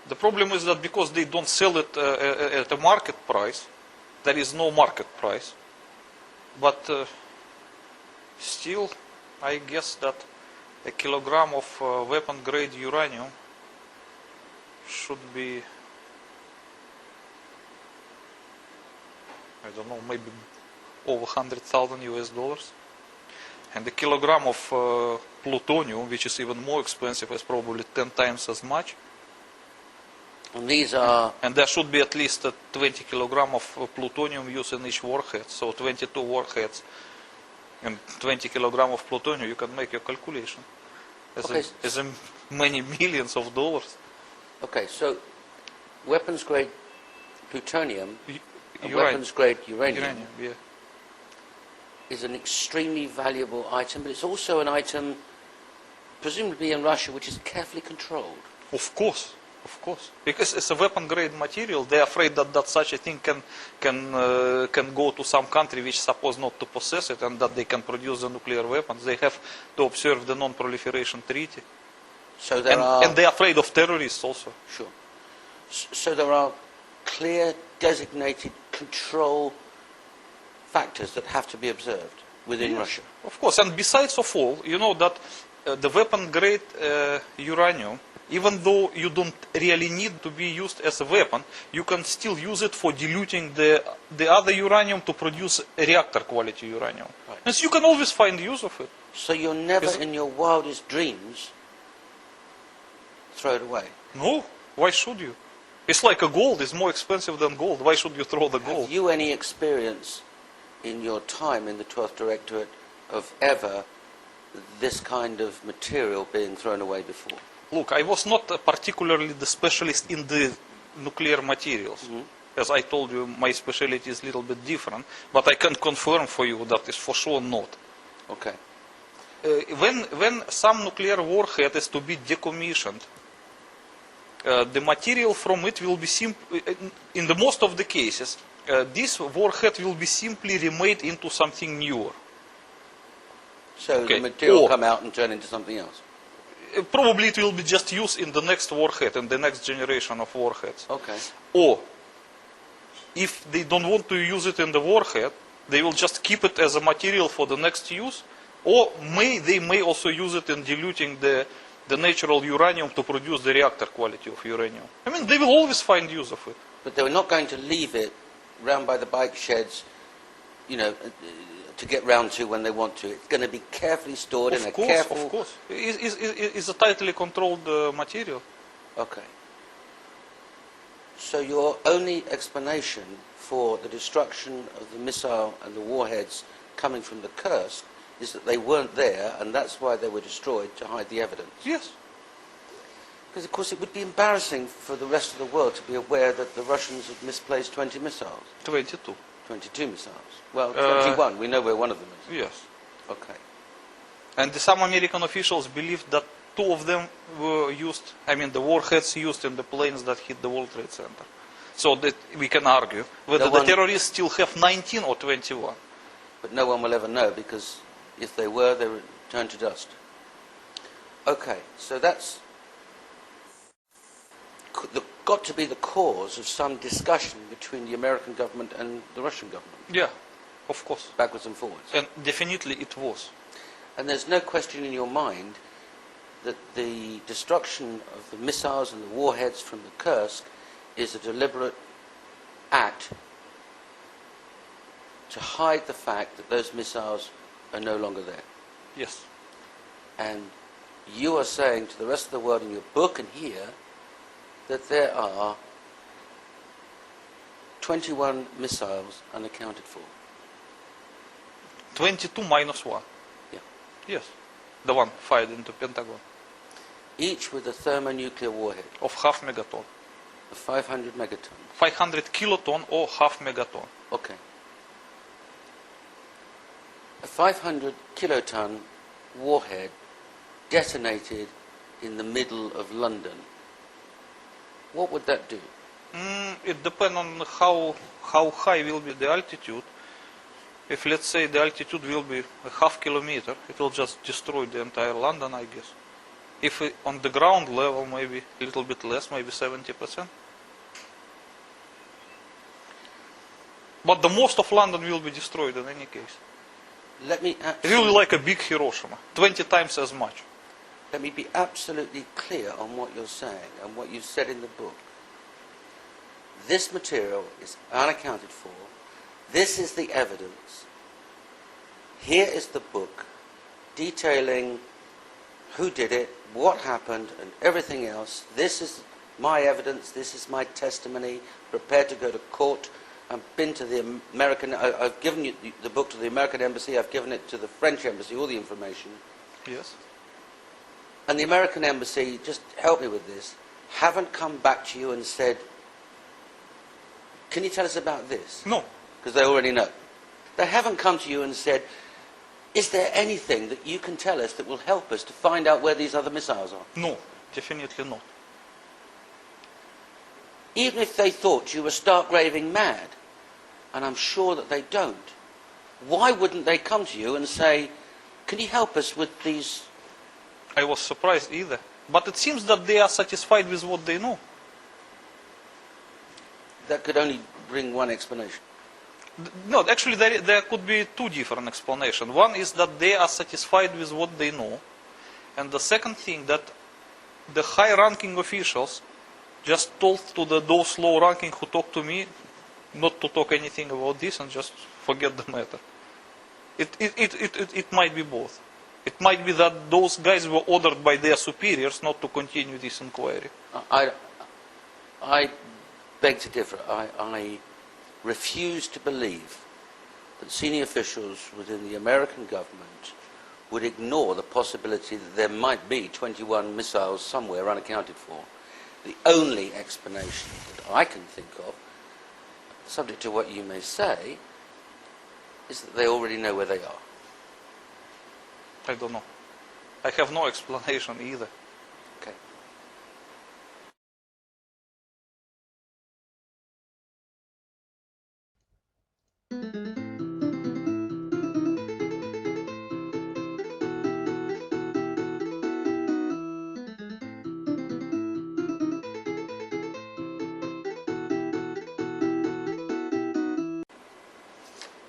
B: The problem is that because they don't sell it at a market price, there is no market price. But still, I guess that a kilogram of weapon-grade uranium should be, I don't know, maybe over $100,000 US. And a kilogram of plutonium, which is even more expensive, is probably 10 times as much.
A: And these are...
B: And there should be at least 20 kilogram of plutonium used in each warhead. So 22 warheads and 20 kilogram of plutonium, you can make your calculation. As in many millions of dollars.
A: Okay, so weapons-grade plutonium, and
B: Uranium.
A: weapons-grade uranium,
B: Yeah.
A: is an extremely valuable item, but it's also an item, presumably in Russia, which is carefully controlled.
B: Of course. Of course, because it's a weapon-grade material. They're afraid that such a thing can go to some country which is supposed not to possess it, and that they can produce the nuclear weapons. They have to observe the non-proliferation treaty.
A: So and
B: they're afraid of terrorists also.
A: Sure. So there are clear, designated control factors that have to be observed within Russia.
B: Of course, and besides of all, you know that the weapon-grade uranium, even though you don't really need to be used as a weapon, you can still use it for diluting the other uranium to produce reactor quality uranium.
A: Right.
B: And so you can always find use of it.
A: So you're never in your wildest dreams throw it away?
B: No, why should you? It's like a gold, it's more expensive than gold. Why should you throw the gold?
A: Have you any experience in your time in the 12th Directorate of ever this kind of material being thrown away before?
B: Look, I was not particularly the specialist in the nuclear materials.
A: Mm-hmm.
B: As I told you, my specialty is a little bit different, but I can confirm for you that is for sure not.
A: Okay.
B: When some nuclear warhead is to be decommissioned, the material from it will be in the most of the cases, this warhead will be simply remade into something newer.
A: So the material will come out and turn into something else?
B: Probably it will be just used in the next warhead, in the next generation of warheads.
A: Okay.
B: Or, if they don't want to use it in the warhead, they will just keep it as a material for the next use, or they may also use it in diluting the natural uranium to produce the reactor quality of uranium. I mean, they will always find use of it.
A: But they were not going to leave it round by the bike sheds, you know, to get round to when they want to. It's going to be carefully stored in a careful...
B: Of course. It's a tightly controlled material.
A: Okay. So your only explanation for the destruction of the missile and the warheads coming from the Kursk is that they weren't there, and that's why they were destroyed, to hide the evidence?
B: Yes.
A: Because, of course, it would be embarrassing for the rest of the world to be aware that the Russians had misplaced 20 missiles.
B: 22.
A: 22 missiles. Well, 21. We know where one of them is.
B: Yes.
A: Okay.
B: And some American officials believed that 2 of them were used, I mean the warheads used in the planes that hit the World Trade Center. So that we can argue whether the terrorists still have 19 or 21.
A: But no one will ever know, because if they were, they would turn to dust. Okay, so that's got to be the cause of some discussion between the American government and the Russian government.
B: Yeah, of course.
A: Backwards and forwards.
B: And definitely it was.
A: And there's no question in your mind that the destruction of the missiles and the warheads from the Kursk is a deliberate act to hide the fact that those missiles are no longer there.
B: Yes.
A: And you are saying to the rest of the world in your book and here that there are 21 missiles unaccounted for.
B: 22 minus 1.
A: Yeah.
B: Yes. The one fired into Pentagon.
A: Each with a thermonuclear warhead.
B: Of half megaton.
A: Of 500 megatons.
B: 500 kiloton or half megaton.
A: Okay. A 500 kiloton warhead detonated in the middle of London. What would that do?
B: It depends on how high will be the altitude. If let's say the altitude will be a half kilometer, it will just destroy the entire London, I guess. If on the ground level, maybe a little bit less, maybe 70%. But the most of London will be destroyed in any case. It will be like a big Hiroshima, 20 times as much.
A: Let me be absolutely clear on what you're saying and what you said in the book. This material is unaccounted for. This is the evidence. Here is the book detailing who did it, what happened, and everything else. This is my evidence. This is my testimony. Prepared to go to court. I've been to the American. I've given you the book to the American embassy. I've given it to the French embassy. All the information.
B: Yes.
A: And the American embassy, just help me with this, haven't come back to you and said, can you tell us about this?
B: No.
A: Because they already know. They haven't come to you and said, is there anything that you can tell us that will help us to find out where these other missiles are?
B: No, definitely not.
A: Even if they thought you were stark raving mad, and I'm sure that they don't, why wouldn't they come to you and say, can you help us with these?
B: I was surprised either. But it seems that they are satisfied with what they know.
A: That could only bring one explanation.
B: No, actually there could be two different explanations. One is that they are satisfied with what they know. And the second thing, that the high-ranking officials just told to those low-ranking who talked to me not to talk anything about this and just forget the matter. It might be both. It might be that those guys were ordered by their superiors not to continue this inquiry.
A: I beg to differ. I refuse to believe that senior officials within the American government would ignore the possibility that there might be 21 missiles somewhere unaccounted for. The only explanation that I can think of, subject to what you may say, is that they already know where they are.
B: I don't know. I have no explanation either.
A: Okay.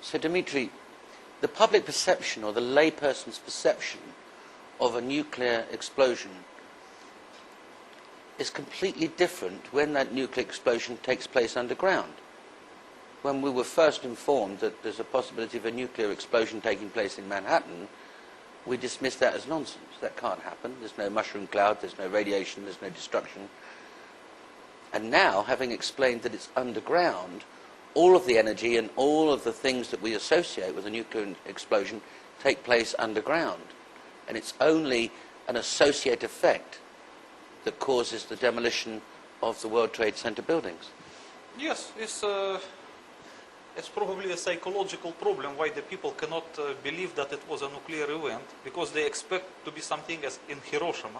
A: So, Dimitri, the public perception or the layperson's perception of a nuclear explosion is completely different when that nuclear explosion takes place underground. When we were first informed that there's a possibility of a nuclear explosion taking place in Manhattan, we dismissed that as nonsense. That can't happen. There's no mushroom cloud, there's no radiation, there's no destruction. And now, having explained that it's underground, all of the energy and all of the things that we associate with a nuclear explosion take place underground. And it's only an associate effect that causes the demolition of the World Trade Center buildings.
B: Yes, it's probably a psychological problem why the people cannot believe that it was a nuclear event, because they expect to be something as in Hiroshima,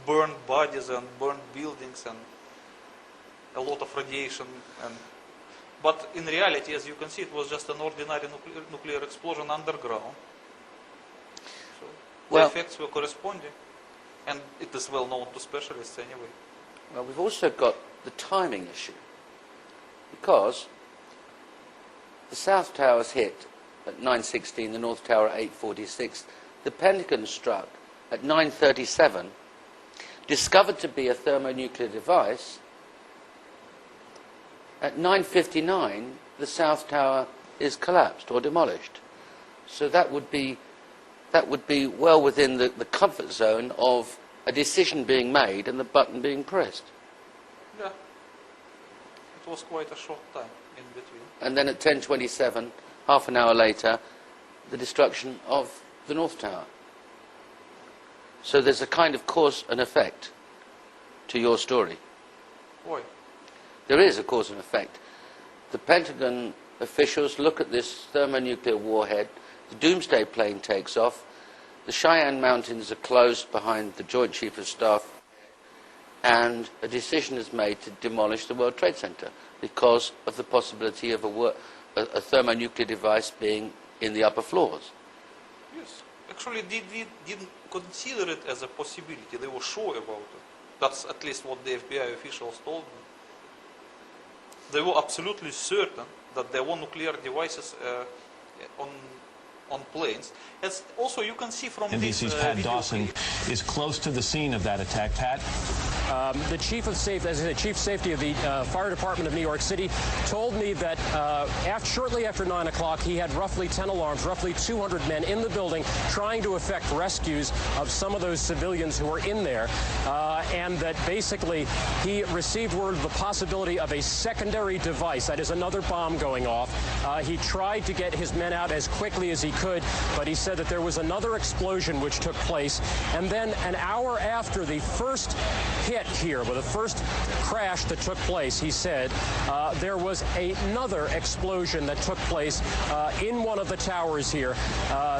B: burned bodies and burned buildings and a lot of radiation. But in reality, as you can see, it was just an ordinary nuclear explosion underground. So the effects were corresponding, and it is well known to specialists anyway.
A: Well, we've also got the timing issue, because the South Tower's hit at 9:16, the North Tower at 8:46, the Pentagon struck at 9:37, discovered to be a thermonuclear device. At 9:59, the South Tower is collapsed or demolished. So that would be well within the comfort zone of a decision being made and the button being pressed.
B: Yeah. It was quite a short time in between.
A: And then at 10:27, half an hour later, the destruction of the North Tower. So there's a kind of cause and effect to your story.
B: Why?
A: There is a cause and effect. The Pentagon officials look at this thermonuclear warhead, the Doomsday plane takes off, the Cheyenne Mountains are closed behind the Joint Chief of Staff, and a decision is made to demolish the World Trade Center because of the possibility of a thermonuclear device being in the upper floors.
B: Yes. Actually, they didn't consider it as a possibility. They were sure about it. That's at least what the FBI officials told me. They were absolutely certain that there were nuclear devices on planes. As also, you can see from this
L: Pat Dawson is close to the scene of that attack. Pat?
M: The chief of safety of the fire department of New York City told me that shortly after 9 o'clock, he had roughly 10 alarms, roughly 200 men in the building trying to effect rescues of some of those civilians who were in there, and that basically he received word of the possibility of a secondary device, that is another bomb going off. He tried to get his men out as quickly as he could, but he said that there was another explosion which took place, and then an hour after the first hit here, with the first crash that took place, he said, there was another explosion that took place in one of the towers here.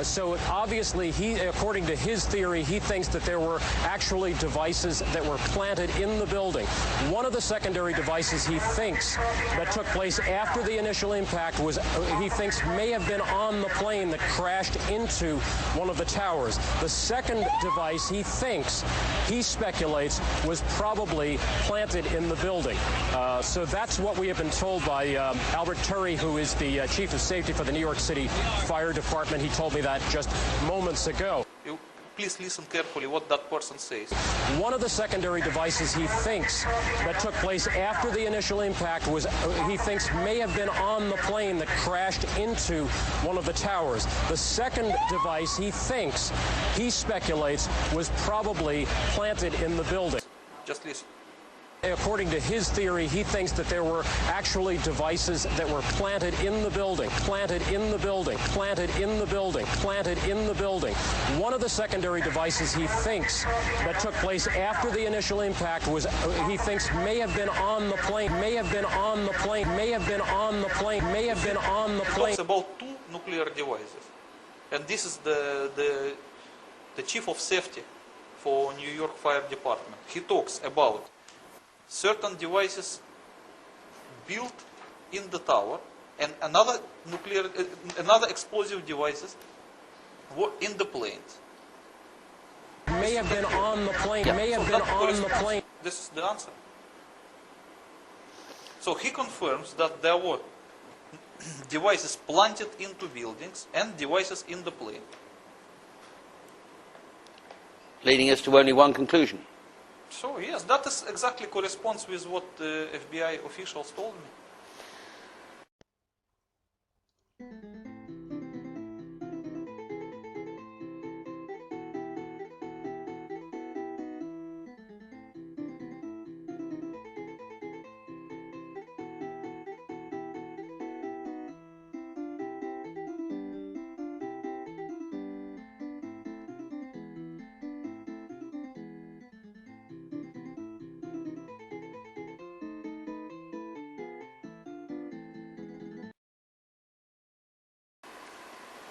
M: So obviously, according to his theory, he thinks that there were actually devices that were planted in the building. One of the secondary devices he thinks that took place after the initial impact was, he thinks, may have been on the plane that crashed into one of the towers. The second device he thinks, he speculates, was probably planted in the building. So that's what we have been told by Albert Turry, who is the chief of safety for the New York City Fire Department. He told me that just moments ago.
B: Please listen carefully what that person says.
M: One of the secondary devices he thinks that took place after the initial impact was, he thinks, may have been on the plane that crashed into one of the towers. The second device he thinks, he speculates, was probably planted in the building.
B: Just listen.
M: According to his theory, he thinks that there were actually devices that were planted in the building, planted in the building, planted in the building, planted in the building. One of the secondary devices he thinks that took place after the initial impact was, he thinks, may have been on the plane, may have been on the plane, may have been on the plane, may have been on the plane.
B: He talks about two nuclear devices. And this is the chief of safety for New York Fire Department. He talks about certain devices built in the tower and another explosive devices were in the planes.
M: May have been on the plane, may have been on the plane.
B: This is the answer. So he confirms that there were devices planted into buildings and devices in the plane.
A: Leading us to only one conclusion.
B: So yes, that is exactly corresponds with what the FBI officials told me.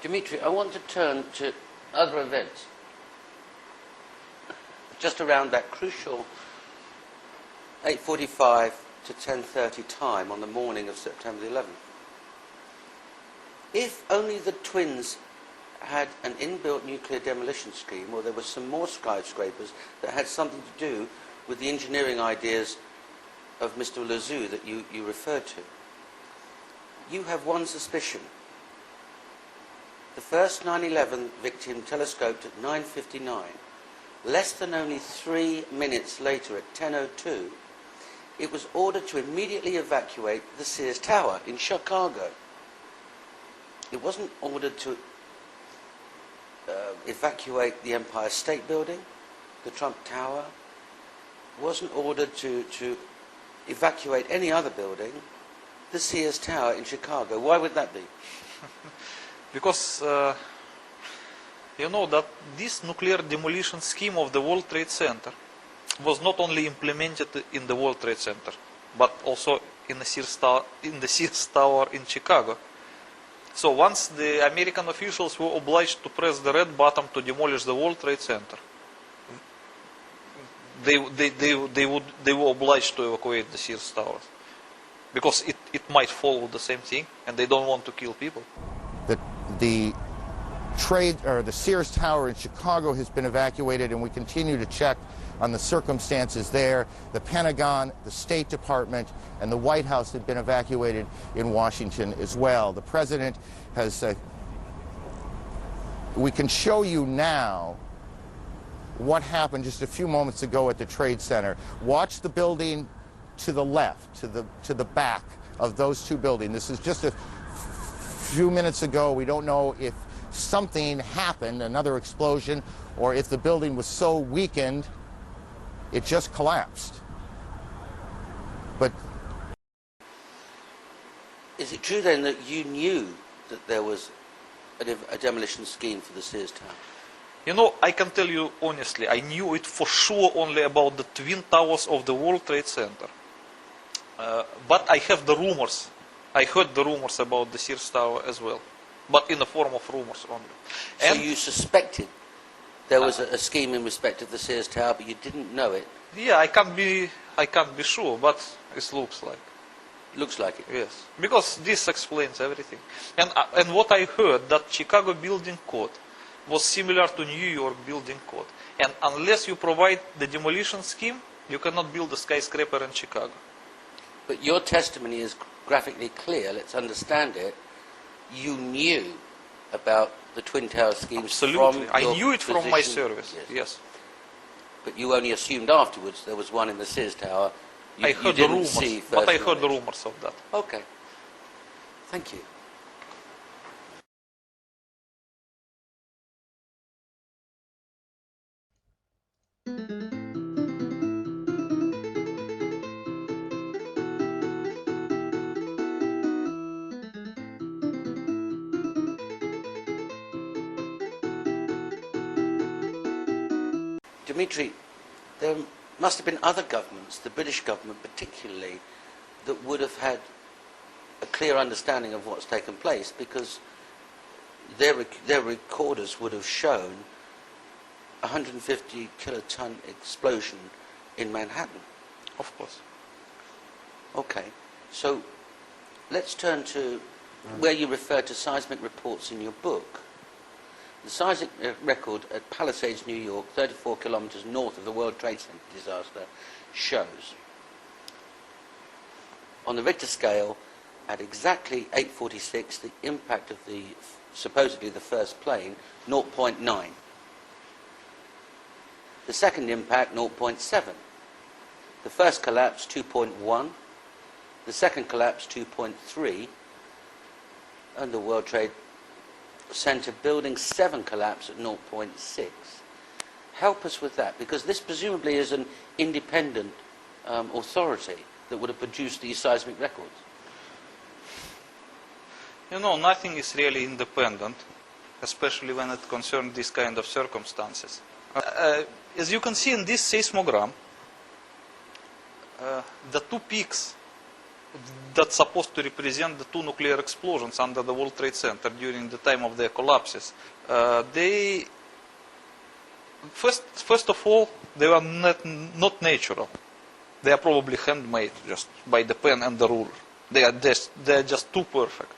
A: Dimitri, I want to turn to other events just around that crucial 8:45 to 10:30 time on the morning of September the 11th. If only the twins had an inbuilt nuclear demolition scheme, or there were some more skyscrapers that had something to do with the engineering ideas of Mr. Lazu that you referred to. You have one suspicion. The first 9/11 victim telescoped at 9:59. Less than only 3 minutes later, at 10:02, it was ordered to immediately evacuate the Sears Tower in Chicago. It wasn't ordered to evacuate the Empire State Building, the Trump Tower. It wasn't ordered to evacuate any other building, the Sears Tower in Chicago. Why would that be?
B: Because you know that this nuclear demolition scheme of the World Trade Center was not only implemented in the World Trade Center, but also in the Sears Tower in Chicago. So once the American officials were obliged to press the red button to demolish the World Trade Center, they were obliged to evacuate the Sears Towers, because it might follow the same thing, and they don't want to kill people.
N: The Sears Tower in Chicago has been evacuated, and we continue to check on the circumstances there. The Pentagon, the State Department, and the White House have been evacuated in Washington as well. The President has, we can show you now what happened just a few moments ago at the Trade Center. Watch the building to the left, to the back of those two buildings. This is just a few minutes ago. We don't know if something happened, another explosion, or if the building was so weakened it just collapsed. But
A: is it true then that you knew that there was a demolition scheme for the Sears Tower?
B: You know, I can tell you honestly, I knew it for sure only about the Twin Towers of the World Trade Center. But I have the rumors. I heard the rumors about the Sears Tower as well, but in the form of rumors only.
A: So you suspected there was a scheme in respect of the Sears Tower, but you didn't know it?
B: Yeah, I can't be sure, but it looks like.
A: Looks like it?
B: Yes, because this explains everything. And what I heard, that Chicago building code was similar to New York building code. And unless you provide the demolition scheme, you cannot build a skyscraper in Chicago.
A: But your testimony is graphically clear. Let's understand it. You knew about the Twin Tower schemes.
B: Absolutely.
A: From
B: I
A: your
B: knew it from
A: position.
B: my service. Yes.
A: But you only assumed afterwards there was one in the Sears Tower.
B: I heard the rumors, but I heard the rumors of that.
A: Okay. Thank you. Dimitri, there must have been other governments, the British government particularly, that would have had a clear understanding of what's taken place, because their recorders would have shown a 150 kiloton explosion in Manhattan.
B: Of course.
A: Okay, so let's turn to where you refer to seismic reports in your book. The seismic record at Palisades, New York, 34 kilometers north of the World Trade Center disaster, shows on the Richter scale at exactly 8:46 the impact of the supposedly the first plane, 0.9. The second impact, 0.7. The first collapse, 2.1. The second collapse, 2.3. And the World Trade Center Building 7 collapse at 0.6. Help us with that, because this presumably is an independent authority that would have produced these seismic records.
B: You know, nothing is really independent, especially when it concerns this kind of circumstances. As you can see in this seismogram, the two peaks that's supposed to represent the two nuclear explosions under the World Trade Center during the time of their collapses, they, first of all, they were not natural. They are probably handmade just by the pen and the ruler. They are just too perfect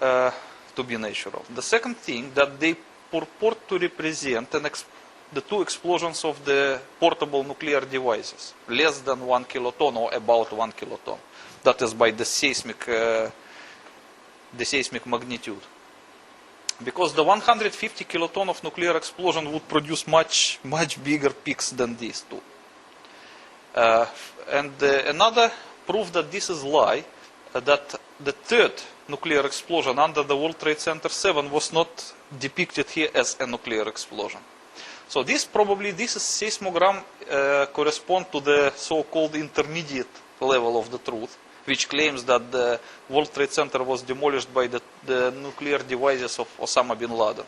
B: to be natural. The second thing, that they purport to represent the two explosions of the portable nuclear devices, less than 1 kiloton or about 1 kiloton. That is by the seismic magnitude. Because the 150 kiloton of nuclear explosion would produce much bigger peaks than these two. Another proof that this is lie, that the third nuclear explosion under the World Trade Center 7 was not depicted here as a nuclear explosion. So this seismogram correspond to the so-called intermediate level of the truth, which claims that the World Trade Center was demolished by the nuclear devices of Osama bin Laden.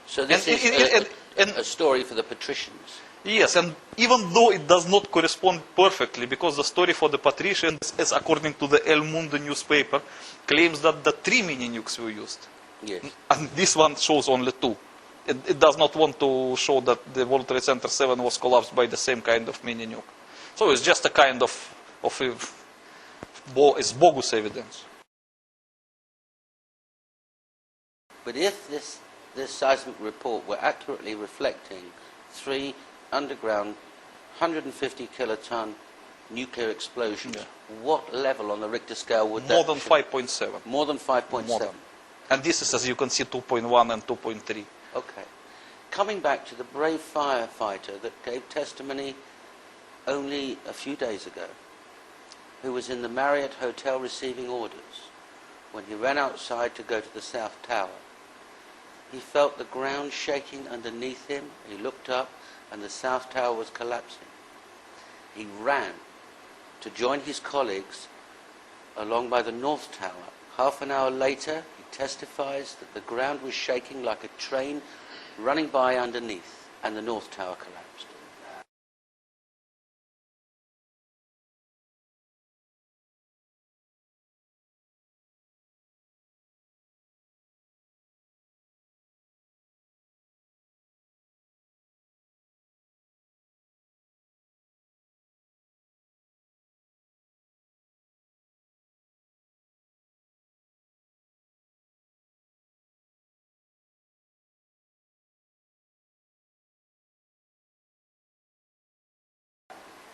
A: So this is a story for the patricians.
B: Yes, and even though it does not correspond perfectly, because the story for the patricians, as according to the El Mundo newspaper, claims that the 3 mini nukes were used.
A: Yes.
B: And this one shows only 2. It does not want to show that the World Trade Center 7 was collapsed by the same kind of mini nuke. So it's just a kind of it's bogus evidence.
A: But if this seismic report were accurately reflecting 3 underground 150 kiloton nuclear explosions, what level on the Richter scale would that
B: be? More than 5.7.
A: More than 5.7.
B: And this is, as you can see, 2.1 and 2.3.
A: Okay. Coming back to the brave firefighter that gave testimony only a few days ago, who was in the Marriott Hotel receiving orders, when he ran outside to go to the South Tower, he felt the ground shaking underneath him. He looked up and the South Tower was collapsing. He ran to join his colleagues along by the North Tower. Half an hour later, he testifies that the ground was shaking like a train running by underneath, and the North Tower collapsed.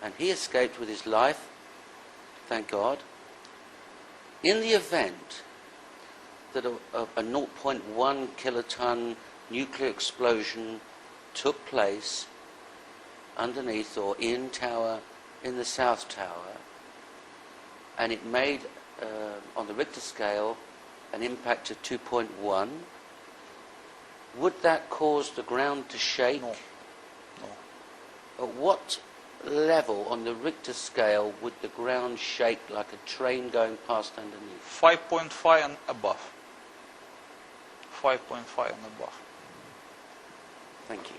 A: And he escaped with his life, thank God. In the event that a 0.1 kiloton nuclear explosion took place underneath or in the South Tower, and it made, on the Richter scale, an impact of 2.1, would that cause the ground to shake?
B: No.
A: At what level on the Richter scale would the ground shake like a train going past underneath?
B: 5.5 and above. 5.5 and above.
A: Thank you.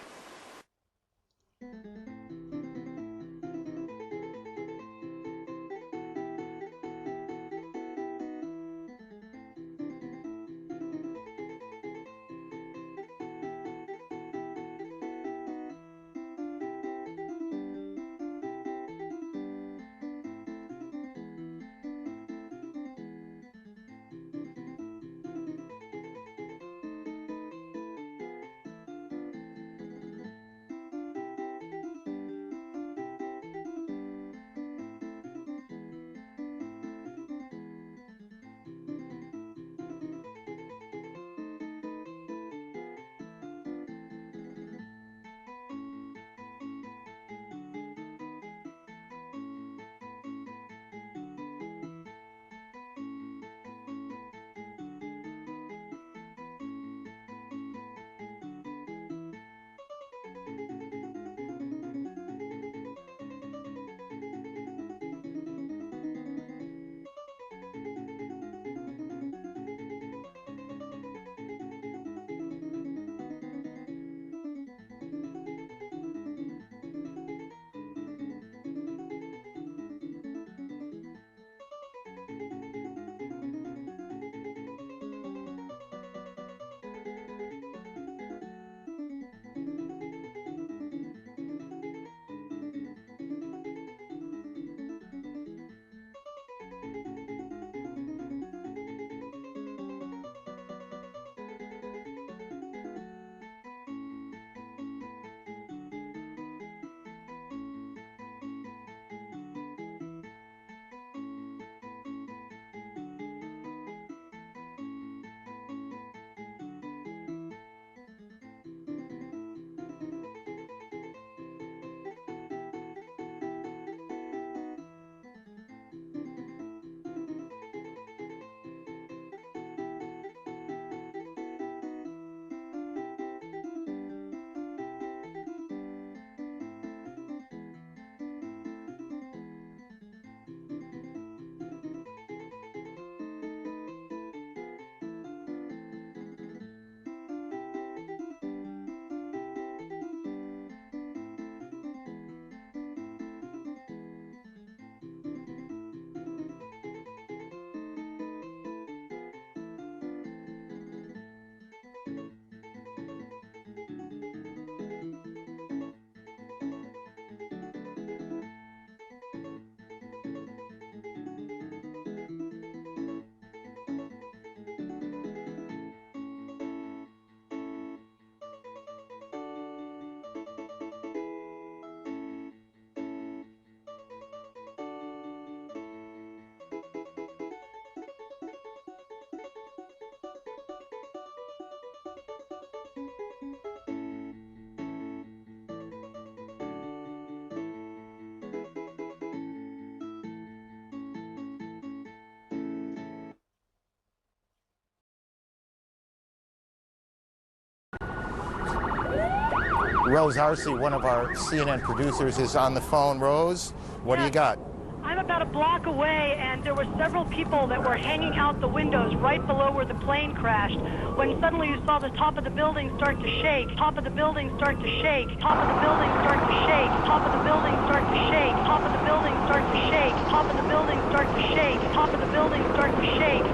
N: Rose Arcee, one of our CNN producers, is on the phone. Rose, what do you got?
O: I'm about a block away, and there were several people that were hanging out the windows right below where the plane crashed, when suddenly you saw the top of the building start to shake, top of the building start to shake, top of the building start to shake, top of the building start to shake, top of the building start to shake, top of the building start to shake, top of the building start to shake.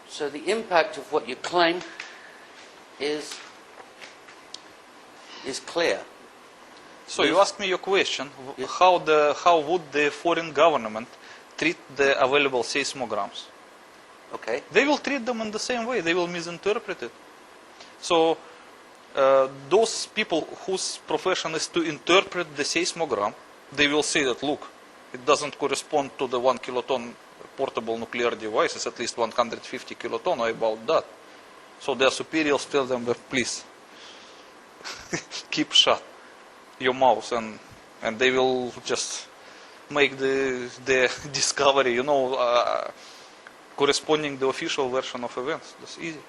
A: So the impact of what you claim is clear.
B: So you asked me your question, how would the foreign government treat the available seismograms?
A: Okay.
B: They will treat them in the same way, they will misinterpret it. So those people whose profession is to interpret the seismogram, they will say that, look, it doesn't correspond to the 1 kiloton portable nuclear device, it's at least 150 kiloton or about that. So their superiors tell them, well, please, keep shut your mouth, and they will just make the discovery, you know, corresponding the official version of events. That's easy.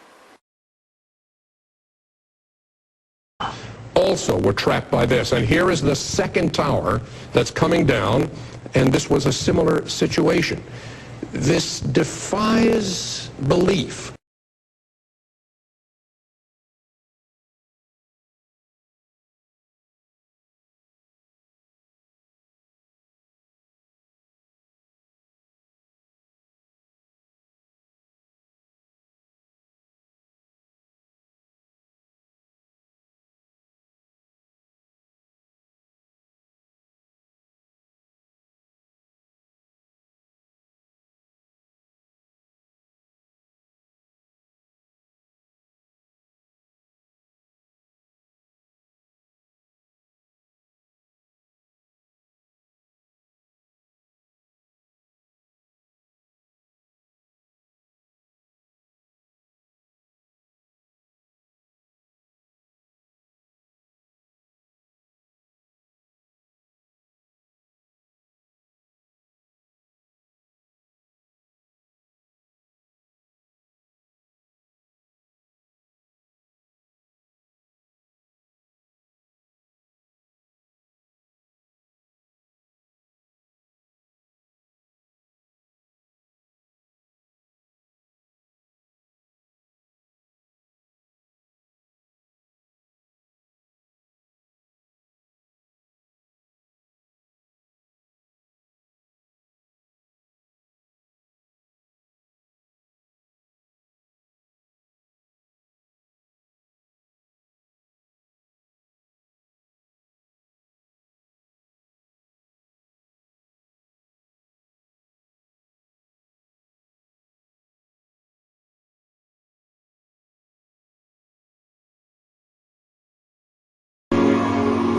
P: Also were trapped by this, and here is the second tower that's coming down, and this was a similar situation. This defies belief.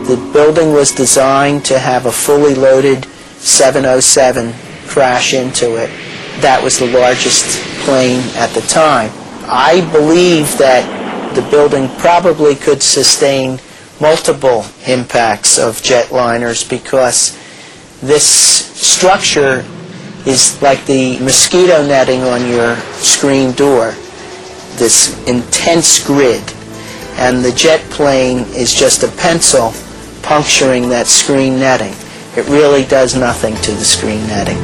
Q: The building was designed to have a fully loaded 707 crash into it. That was the largest plane at the time. I believe that the building probably could sustain multiple impacts of jetliners because this structure is like the mosquito netting on your screen door, this intense grid. And the jet plane is just a pencil puncturing that screen netting. It really does nothing to the screen netting.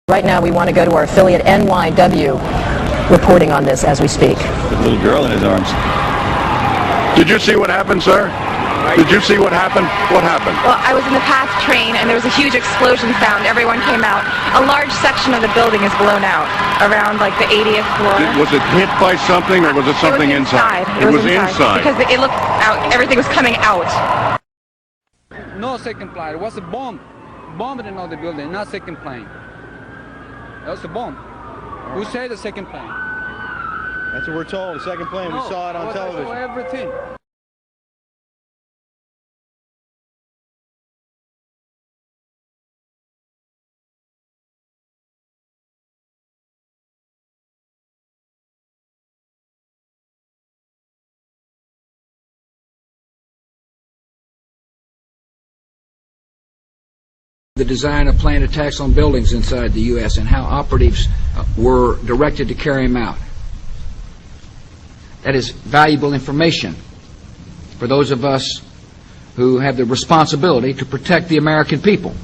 D: Right now we want to go to our affiliate NYW reporting on this as we speak.
R: With a little girl in his arms.
P: Did you see what happened, sir? Did you see what happened? What happened?
S: Well, I was in the past train, and there was a huge explosion sound. Everyone came out. A large section of the building is blown out, around like the 80th floor.
P: Was it hit by something, or was it something inside?
S: It was
P: inside.
S: Because it looked out, everything was coming out.
T: No second plane. It was a bomb. Bombed in the building, not second plane. That was a bomb. Who said the second plane?
R: That's what we're told, the second plane. We saw it on television.
T: Everything.
R: The design of planned attacks on buildings inside the U.S. and how operatives were directed to carry them out. That is valuable information for those of us who have the responsibility to protect the American people.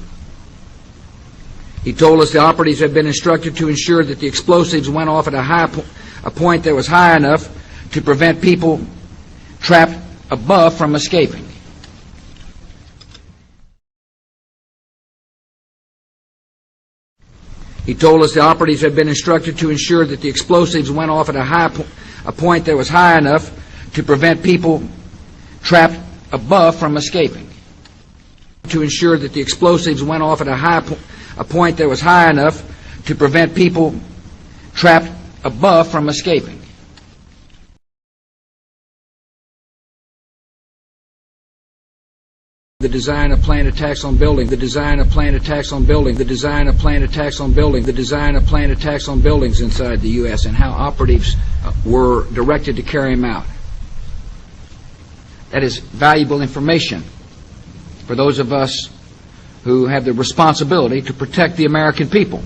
R: He told us the operatives had been instructed to ensure that the explosives went off at a point that was high enough to prevent people trapped above from escaping. He told us the operatives had been instructed to ensure that the explosives went off at a point that was high enough to prevent people trapped above from escaping. To ensure that the explosives went off at a point that was high enough to prevent people trapped above from escaping. The design of planned attacks on buildings, the design of planned attacks on buildings, the design of planned attacks on buildings, the design of planned attacks on buildings inside the U.S. and how operatives were directed to carry them out. That is valuable information for those of us who have the responsibility to protect the American people.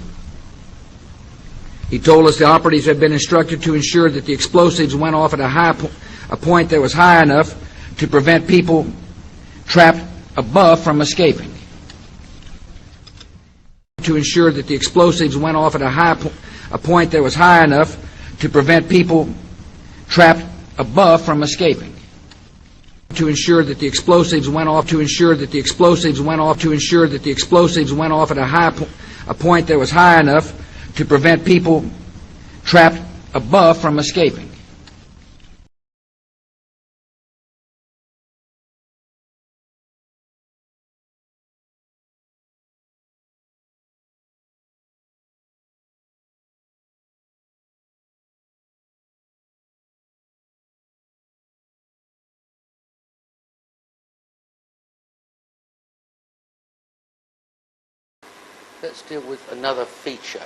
R: He told us the operatives had been instructed to ensure that the explosives went off at a point that was high enough to prevent people trapped above from escaping. To ensure that the explosives went off at a point that was high enough to prevent people trapped above from escaping. To ensure that the explosives went off, to ensure that the explosives went off, to ensure that the explosives went off at a point that was high enough to prevent people trapped above from escaping.
A: Let's deal with another feature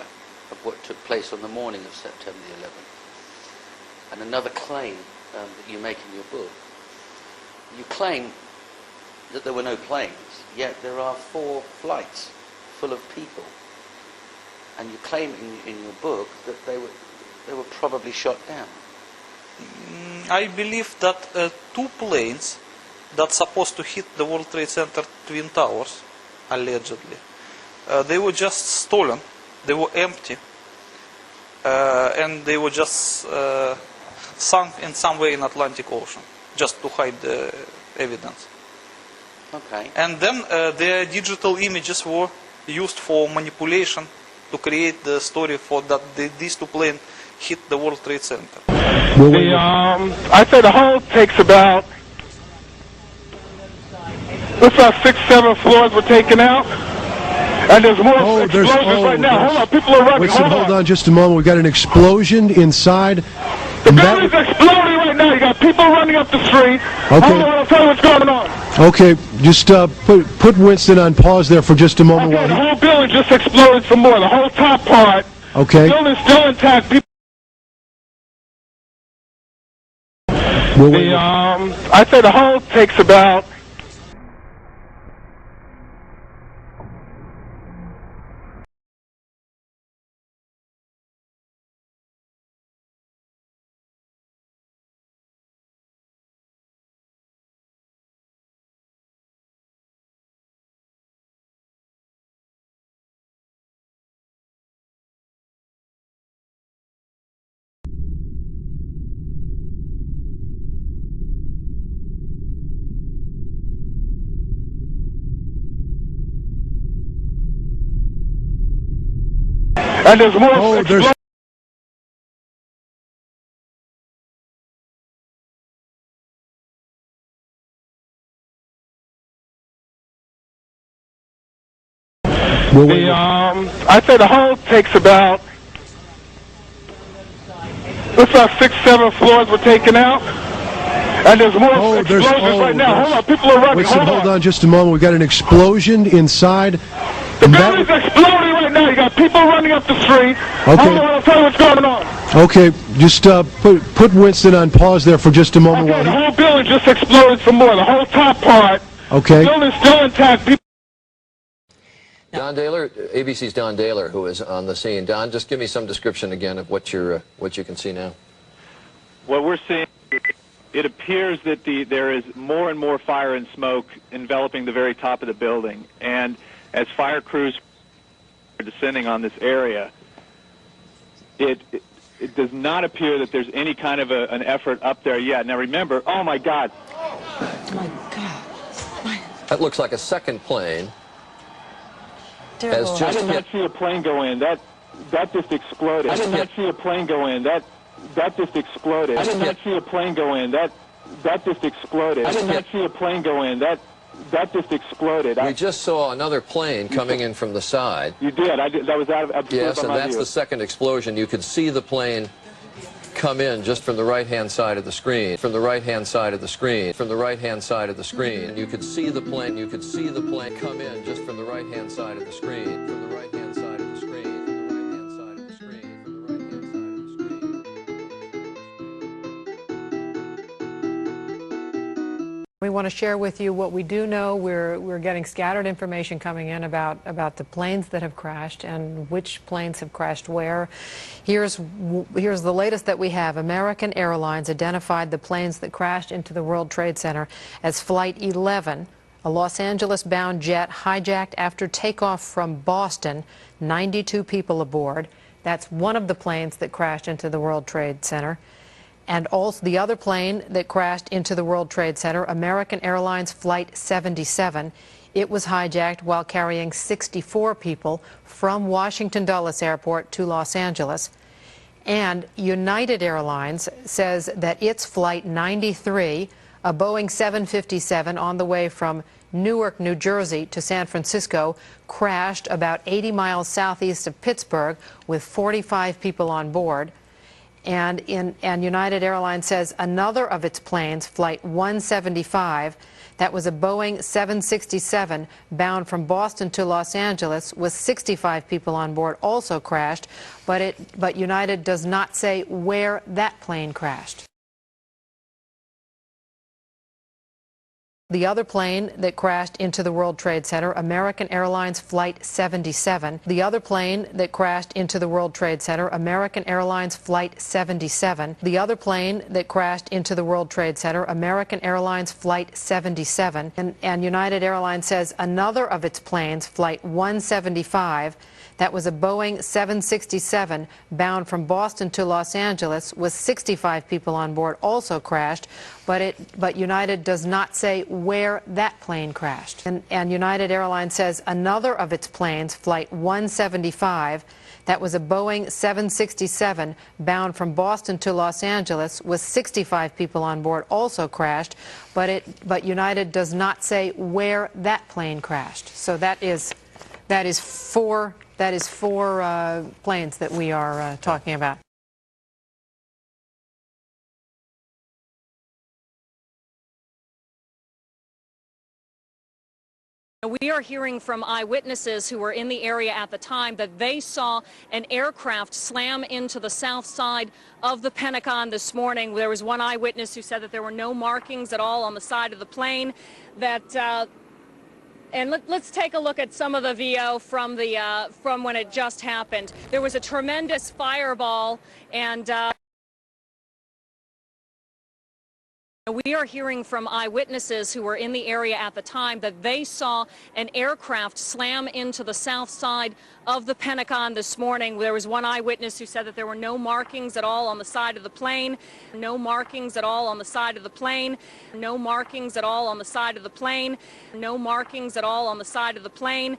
A: of what took place on the morning of September the 11th, and another claim that you make in your book. You claim that there were no planes, yet there are 4 flights full of people. And you claim in your book that they were probably shot down.
B: I believe that 2 planes that supposed to hit the World Trade Center Twin Towers, allegedly, they were just stolen, they were empty, and they were just sunk in some way in Atlantic Ocean, just to hide the evidence.
A: Okay.
B: And then their digital images were used for manipulation to create the story for that these 2 planes hit the World Trade Center.
U: I'd say the whole takes about, looks like 6, 7 floors were taken out. And there's more explosions right now. Hold on, people are running.
E: Wait, hold on just a moment. We've got an explosion inside.
U: The building's exploding right now. You got people running up the street.
E: Okay.
U: Hold on, I'll tell you what's going on.
E: Okay, just put Winston on pause there for just a moment.
U: Okay, the whole building just exploded some more. The whole top part.
E: Okay.
U: The building's still intact. I'd say the whole takes about, and there's more. I'd say the whole takes about, looks like 6, 7 floors were taken out. And there's more explosions right now. Hold on, people are running.
E: Wait, hold on just a moment. We've got an explosion inside.
U: The building's exploding right now. You got people running up the street.
E: Okay.
U: Hold on, I'll tell you what's going on.
E: Okay, just put Winston on pause there for just a moment.
U: Okay, the whole building just exploded some more. The whole top part.
E: Okay.
U: The building's still intact.
C: Don Daler, ABC's Don Daler, who is on the scene. Don, just give me some description again of what you can see now.
V: What we're seeing, it appears that there is more and more fire and smoke enveloping the very top of the building. And as fire crews are descending on this area, it does not appear that there's any kind of an effort up there yet. Now remember, oh my God.
S: Oh my God.
C: That looks like a second plane.
V: I did not see a plane go in. That just exploded. I did not see a plane go in. That just exploded. I did not see a plane go in. That just exploded. I did not see a plane go in. That just exploded.
C: We just saw another plane coming in from the side.
V: You did. That was out of
C: Yes, and that's the second explosion. You could see the plane come in just from the right-hand side of the screen. From the right-hand side of the screen. From the right-hand side of the screen. You could see the plane. You could see the plane come in just from the right-hand side of the screen. From the right-hand side of the screen. From the right-hand side of the screen. From the right-hand side of the
W: We want to share with you what we do know. We're getting scattered information coming in about the planes that have crashed and which planes have crashed where. Here's the latest that we have. American Airlines identified the planes that crashed into the World Trade Center as Flight 11, a Los Angeles-bound jet hijacked after takeoff from Boston, 92 people aboard. That's one of the planes that crashed into the World Trade Center. And also the other plane that crashed into the World Trade Center, American Airlines Flight 77, it was hijacked while carrying 64 people from Washington Dulles Airport to Los Angeles. And United Airlines says that its Flight 93, a Boeing 757 on the way from Newark, New Jersey to San Francisco, crashed about 80 miles southeast of Pittsburgh with 45 people on board. And United Airlines says another of its planes, Flight 175, that was a Boeing 767 bound from Boston to Los Angeles with 65 people on board, also crashed, but United does not say where that plane crashed. The other plane that crashed into the World Trade Center, American Airlines Flight 77. The other plane that crashed into the World Trade Center, American Airlines Flight 77. The other plane that crashed into the World Trade Center, American Airlines Flight 77. And United Airlines says another of its planes, Flight 175, that was a Boeing 767 bound from Boston to Los Angeles with 65 people on board, also crashed, but United does not say where that plane crashed. And United Airlines says another of its planes, Flight 175, that was a Boeing 767 bound from Boston to Los Angeles with 65 people on board, also crashed, but United does not say where that plane crashed. So that is four planes that we are talking about.
X: We are hearing from eyewitnesses who were in the area at the time that they saw an aircraft slam into the south side of the Pentagon this morning. There was one eyewitness who said that there were no markings at all on the side of the plane. And let's take a look at some of the VO from when it just happened. There was a tremendous fireball, and we are hearing from eyewitnesses who were in the area at the time that they saw an aircraft slam into the south side of the Pentagon this morning. There was one eyewitness who said that there were no markings at all on the side of the plane. No markings at all on the side of the plane. No markings at all on the side of the plane. No markings at all on the side of the plane.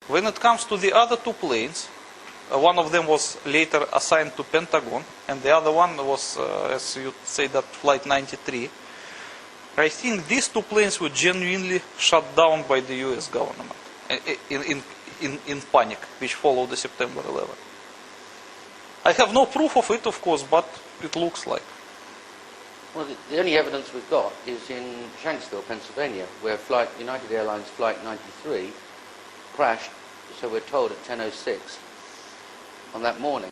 B: When it comes to the other two planes, one of them was later assigned to Pentagon, and the other one was, as you say, that Flight 93. I think these two planes were genuinely shut down by the U.S. government in panic, which followed the September 11. I have no proof of it, of course, but it looks like.
A: Well, the only evidence we've got is in Shanksville, Pennsylvania, where United Airlines Flight 93 crashed, so we're told, at 10:06 on that morning.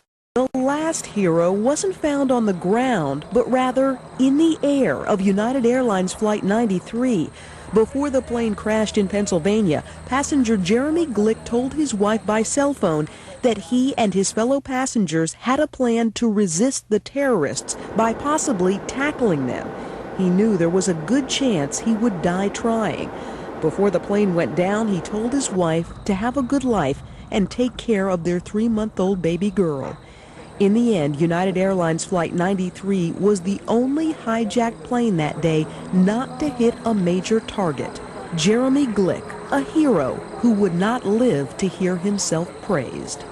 F: The last hero wasn't found on the ground, but rather in the air of United Airlines Flight 93. Before the plane crashed in Pennsylvania, passenger Jeremy Glick told his wife by cell phone that he and his fellow passengers had a plan to resist the terrorists by possibly tackling them. He knew there was a good chance he would die trying. Before the plane went down, he told his wife to have a good life and take care of their 3-month-old baby girl. In the end, United Airlines Flight 93 was the only hijacked plane that day not to hit a major target. Jeremy Glick, a hero who would not live to hear himself praised.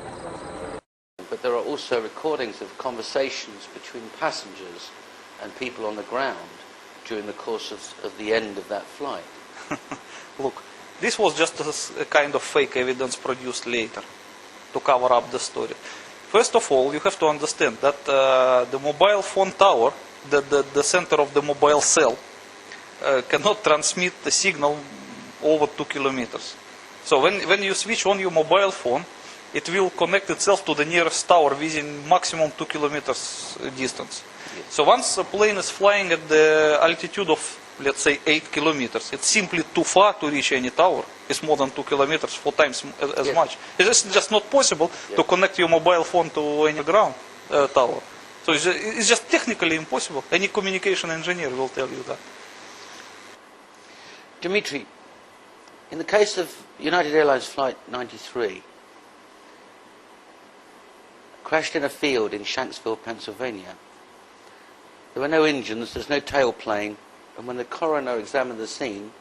A: But there are also recordings of conversations between passengers and people on the ground during the course of the end of that flight.
B: Look, this was just a kind of fake evidence produced later to cover up the story. First of all, you have to understand that the mobile phone tower, the center of the mobile cell, cannot transmit the signal over 2 kilometers. So when you switch on your mobile phone, it will connect itself to the nearest tower within maximum 2 kilometers distance. Yes. So once a plane is flying at the altitude of, let's say, 8 kilometers, it's simply too far to reach any tower. It's more than 2 kilometers, 4 times as yes. much. It's just not possible yes. to connect your mobile phone to any ground tower. So it's just technically impossible. Any communication engineer will tell you that.
A: Dimitri, in the case of United Airlines Flight 93, crashed in a field in Shanksville, Pennsylvania. There were no engines, there's no tailplane, and when the coroner examined the scene,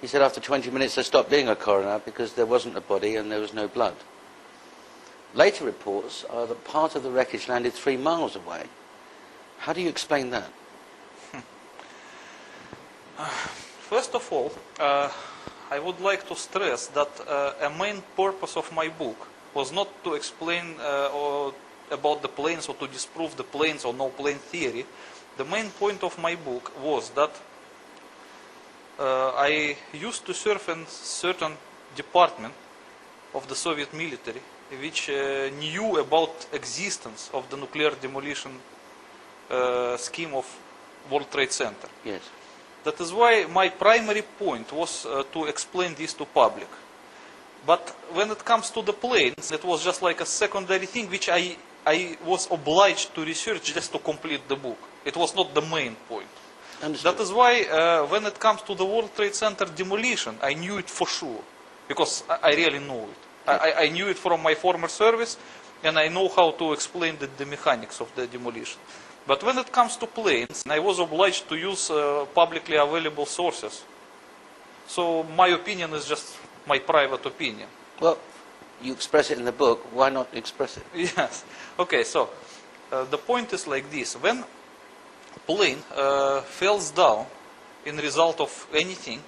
A: he said after 20 minutes there stopped being a coroner because there wasn't a body and there was no blood. Later reports are that part of the wreckage landed 3 miles away. How do you explain that?
B: First of all, I would like to stress that a main purpose of my book was not to explain about the planes or to disprove the planes or no plane theory. The main point of my book was that I used to serve in certain department of the Soviet military which knew about existence of the nuclear demolition scheme of World Trade Center.
A: Yes.
B: That is why my primary point was to explain this to public. But when it comes to the planes, it was just like a secondary thing which I was obliged to research just to complete the book. It was not the main point. Understood. That is why when it comes to the World Trade Center demolition, I knew it for sure. Because I really know it. I knew it from my former service, and I know how to explain the mechanics of the demolition. But when it comes to planes, I was obliged to use publicly available sources. So my opinion is just my private opinion.
A: Well, you express it in the book, why not express it?
B: Yes. Okay, so the point is like this. When a plane falls down in result of anything,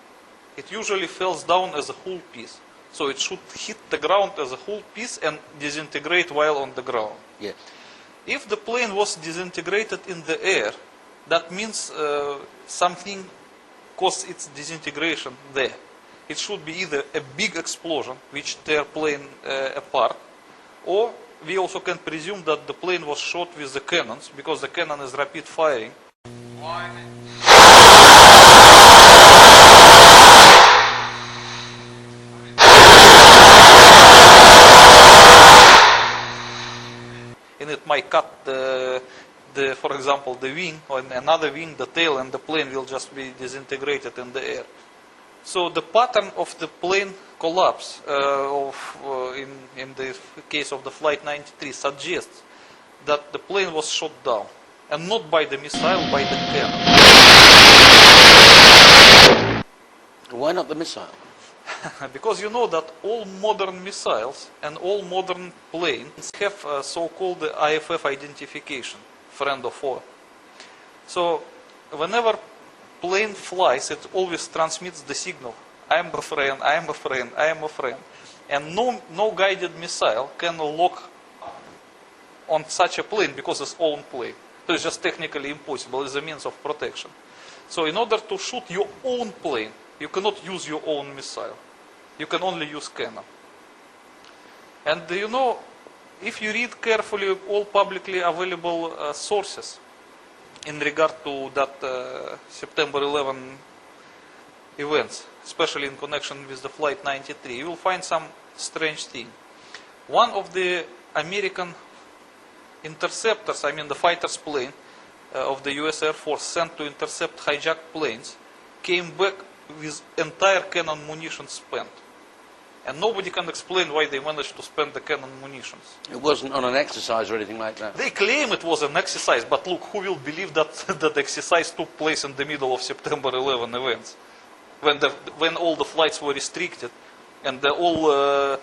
B: it usually falls down as a whole piece. So it should hit the ground as a whole piece and disintegrate while on the ground.
A: Yes.
B: If the plane was disintegrated in the air, that means something caused its disintegration there. It should be either a big explosion, which tear plane apart, or we also can presume that the plane was shot with the cannons, because the cannon is rapid firing. And it might cut for example, the wing, or another wing, the tail, and the plane will just be disintegrated in the air. So the pattern of the plane collapse in the case of the Flight 93 suggests that the plane was shot down, and not by the missile, by the cannon.
A: Why not the missile?
B: Because you know that all modern missiles and all modern planes have so-called IFF identification, friend or foe. So whenever plane flies, it always transmits the signal, I am a friend, I am a friend, I am a friend. And no guided missile can lock on such a plane because it's own plane. So it's just technically impossible. It's a means of protection. So in order to shoot your own plane, you cannot use your own missile. You can only use cannon. And you know, if you read carefully all publicly available sources in regard to that September 11 events, especially in connection with the Flight 93, you will find some strange thing. One of the American interceptors, I mean the fighter's plane of the US Air Force sent to intercept hijacked planes, came back with entire cannon munition spent. And nobody can explain why they managed to spend the cannon munitions.
A: It wasn't on an exercise or anything like that.
B: They claim it was an exercise, but look, who will believe that that exercise took place in the middle of September 11 events? When all the flights were restricted and all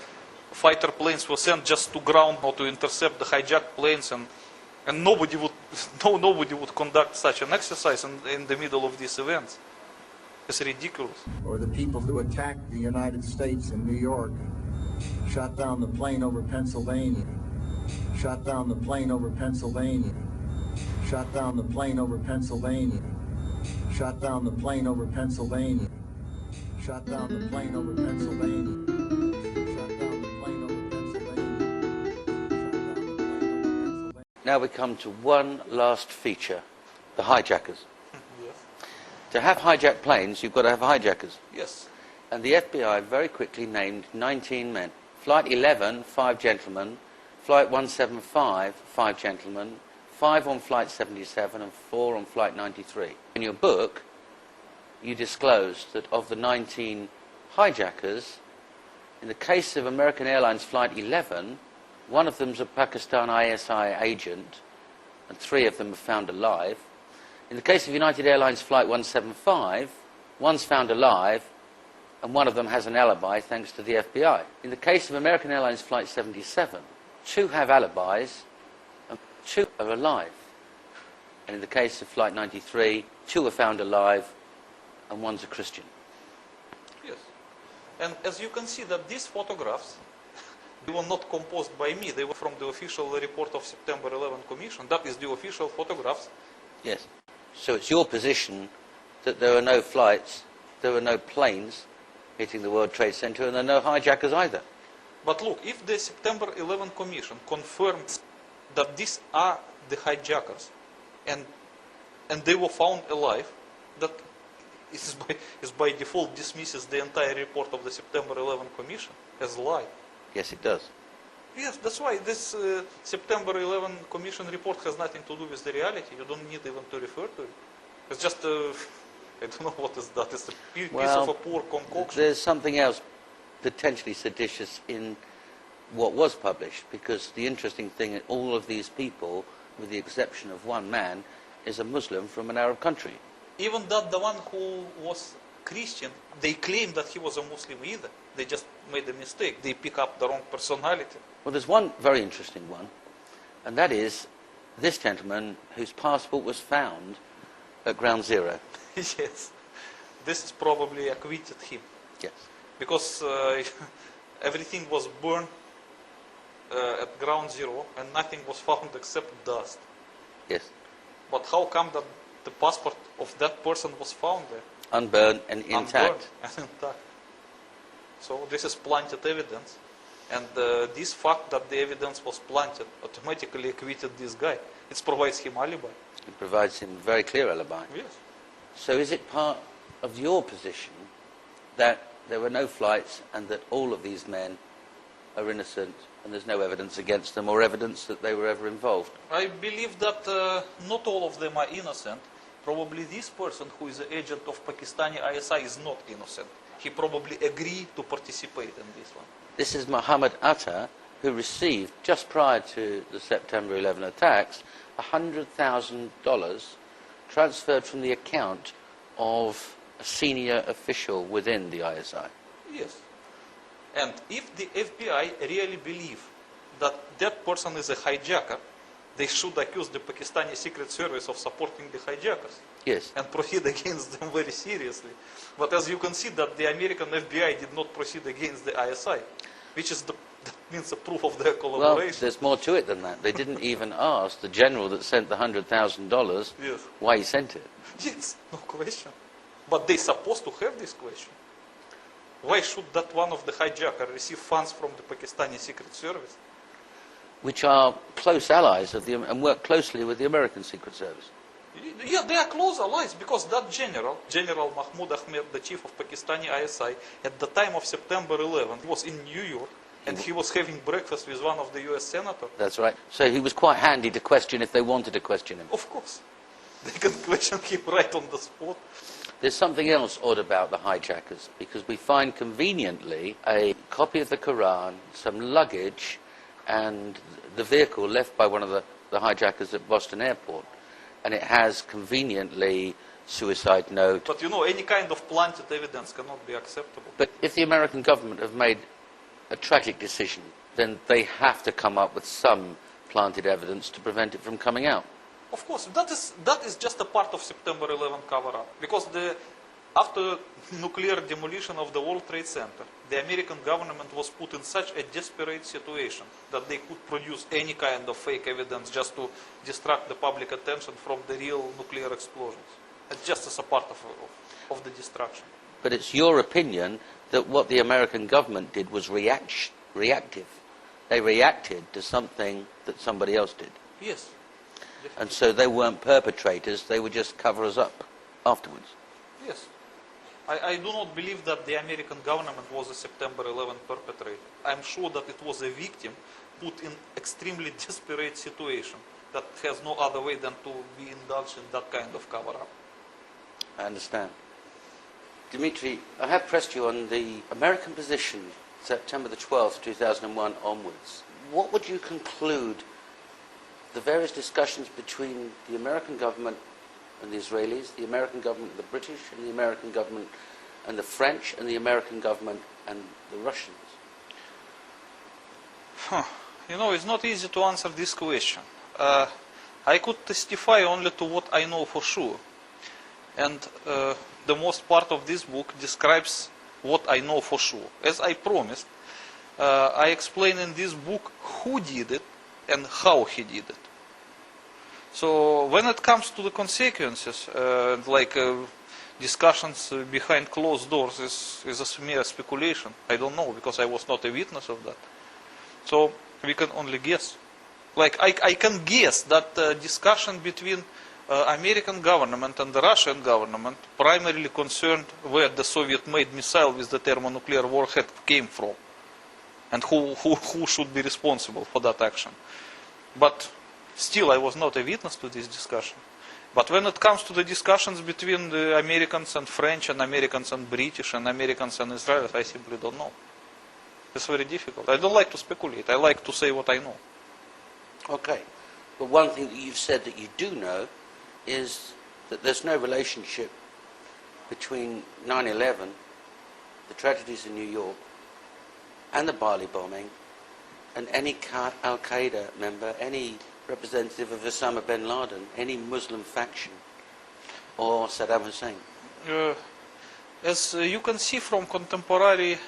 B: fighter planes were sent just to ground or to intercept the hijacked planes, and nobody would conduct such an exercise in the middle of these events. It's ridiculous.
G: Or the people who attacked the United States in New York, shot down the plane over Pennsylvania, shot down the plane over Pennsylvania, shot down the plane over Pennsylvania, shot down the plane over Pennsylvania, shot down the plane over Pennsylvania, shot down the plane over Pennsylvania.
A: Now we come to one last feature, the hijackers. To have hijacked planes, you've got to have hijackers.
B: Yes.
A: And the FBI very quickly named 19 men. Flight 11, 5 gentlemen. Flight 175, 5 gentlemen. 5 on Flight 77 and 4 on Flight 93. In your book, you disclosed that of the 19 hijackers, in the case of American Airlines Flight 11, one of them's a Pakistan ISI agent, and 3 of them are found alive. In the case of United Airlines Flight 175, one's found alive, and one of them has an alibi thanks to the FBI. In the case of American Airlines Flight 77, 2 have alibis, and 2 are alive. And in the case of Flight 93, 2 are found alive, and one's a Christian.
B: Yes. And as you can see that these photographs, they were not composed by me, they were from the official report of September 11 Commission. That is the official photographs.
A: Yes. So it's your position that there are no flights, there are no planes hitting the World Trade Center, and there are no hijackers either.
B: But look, if the September 11 Commission confirms that these are the hijackers, and they were found alive, that is by default dismisses the entire report of the September 11 Commission as lie.
A: Yes, it does.
B: Yes, that's why this September 11 Commission report has nothing to do with the reality. You don't need even to refer to it. It's just, I don't know what is that. It's a piece of a poor concoction.
A: There's something else potentially seditious in what was published, because the interesting thing, all of these people, with the exception of one man, is a Muslim from an Arab country.
B: Even that the one who was Christian, they claim that he was a Muslim either. They just made a mistake. They pick up the wrong personality.
A: Well, there's one very interesting one, and that is this gentleman whose passport was found at Ground Zero.
B: Yes. This is probably acquitted him.
A: Yes.
B: Because everything was burned at Ground Zero and nothing was found except dust.
A: Yes.
B: But how come that the passport of that person was found there?
A: Unburned and intact.
B: Unburned and intact. So this is planted evidence. And this fact that the evidence was planted automatically acquitted this guy. It provides him alibi.
A: It provides him a very clear alibi.
B: Yes.
A: So is it part of your position that there were no flights and that all of these men are innocent and there's no evidence against them or evidence that they were ever involved?
B: I believe that not all of them are innocent. Probably this person who is an agent of Pakistani ISI is not innocent. He probably agreed to participate in this one.
A: This is Muhammad Atta, who received, just prior to the September 11 attacks, $100,000 transferred from the account of a senior official within the ISI.
B: Yes. And if the FBI really believe that that person is a hijacker, they should accuse the Pakistani Secret Service of supporting the hijackers.
A: Yes.
B: And proceed against them very seriously. But as you can see that the American FBI did not proceed against the ISI, which is that means a proof of their collaboration.
A: Well, there's more to it than that. They didn't even ask the general that sent the $100,000
B: yes.
A: why he sent it.
B: Yes, no question. But they're supposed to have this question. Why should that one of the hijackers receive funds from the Pakistani Secret Service?
A: which are close allies of and work closely with the American Secret Service.
B: Yeah, they are close allies because that General Mahmoud Ahmed, the chief of Pakistani ISI, at the time of September 11th, was in New York and he was having breakfast with one of the US senators.
A: That's right. So he was quite handy to question if they wanted to question him.
B: Of course. They can question him right on the spot.
A: There's something else odd about the hijackers, because we find conveniently a copy of the Quran, some luggage, and the vehicle left by one of the hijackers at Boston Airport. And it has conveniently suicide note.
B: But you know, any kind of planted evidence cannot be acceptable.
A: But if the American government have made a tragic decision, then they have to come up with some planted evidence to prevent it from coming out.
B: Of course, that is just a part of September 11 cover-up. Because after nuclear demolition of the World Trade Center, the American government was put in such a desperate situation that they could produce any kind of fake evidence just to distract the public attention from the real nuclear explosions. It's just as a part of the distraction.
A: But it's your opinion that what the American government did was reactive. They reacted to something that somebody else did.
B: Yes.
A: And so they weren't perpetrators, they were just coverers up afterwards.
B: Yes. I do not believe that the American government was a September 11 perpetrator. I'm sure that it was a victim put in extremely desperate situation that has no other way than to be indulged in that kind of cover-up.
A: I understand. Dimitri, I have pressed you on the American position September the 12th, 2001 onwards. What would you conclude the various discussions between the American government and the Israelis, the American government and the British, and the American government and the French, and the American government and the Russians?
B: You know, it's not easy to answer this question. I could testify only to what I know for sure. And the most part of this book describes what I know for sure. As I promised, I explain in this book who did it and how he did it. So when it comes to the consequences, discussions behind closed doors is a mere speculation. I don't know, because I was not a witness of that. So we can only guess. Like I can guess that discussion between American government and the Russian government primarily concerned where the Soviet-made missile with the thermonuclear warhead came from, and who should be responsible for that action. But still, I was not a witness to this discussion. But when it comes to the discussions between the Americans and French, and Americans and British, and Americans and Israelis, I simply don't know. It's very difficult. I don't like to speculate. I like to say what I know.
A: Okay. But one thing that you've said that you do know is that there's no relationship between 9/11, the tragedies in New York, and the Bali bombing, and any Al-Qaeda member, any representative of Osama bin Laden, any Muslim faction, or Saddam Hussein.
B: As you can see from contemporary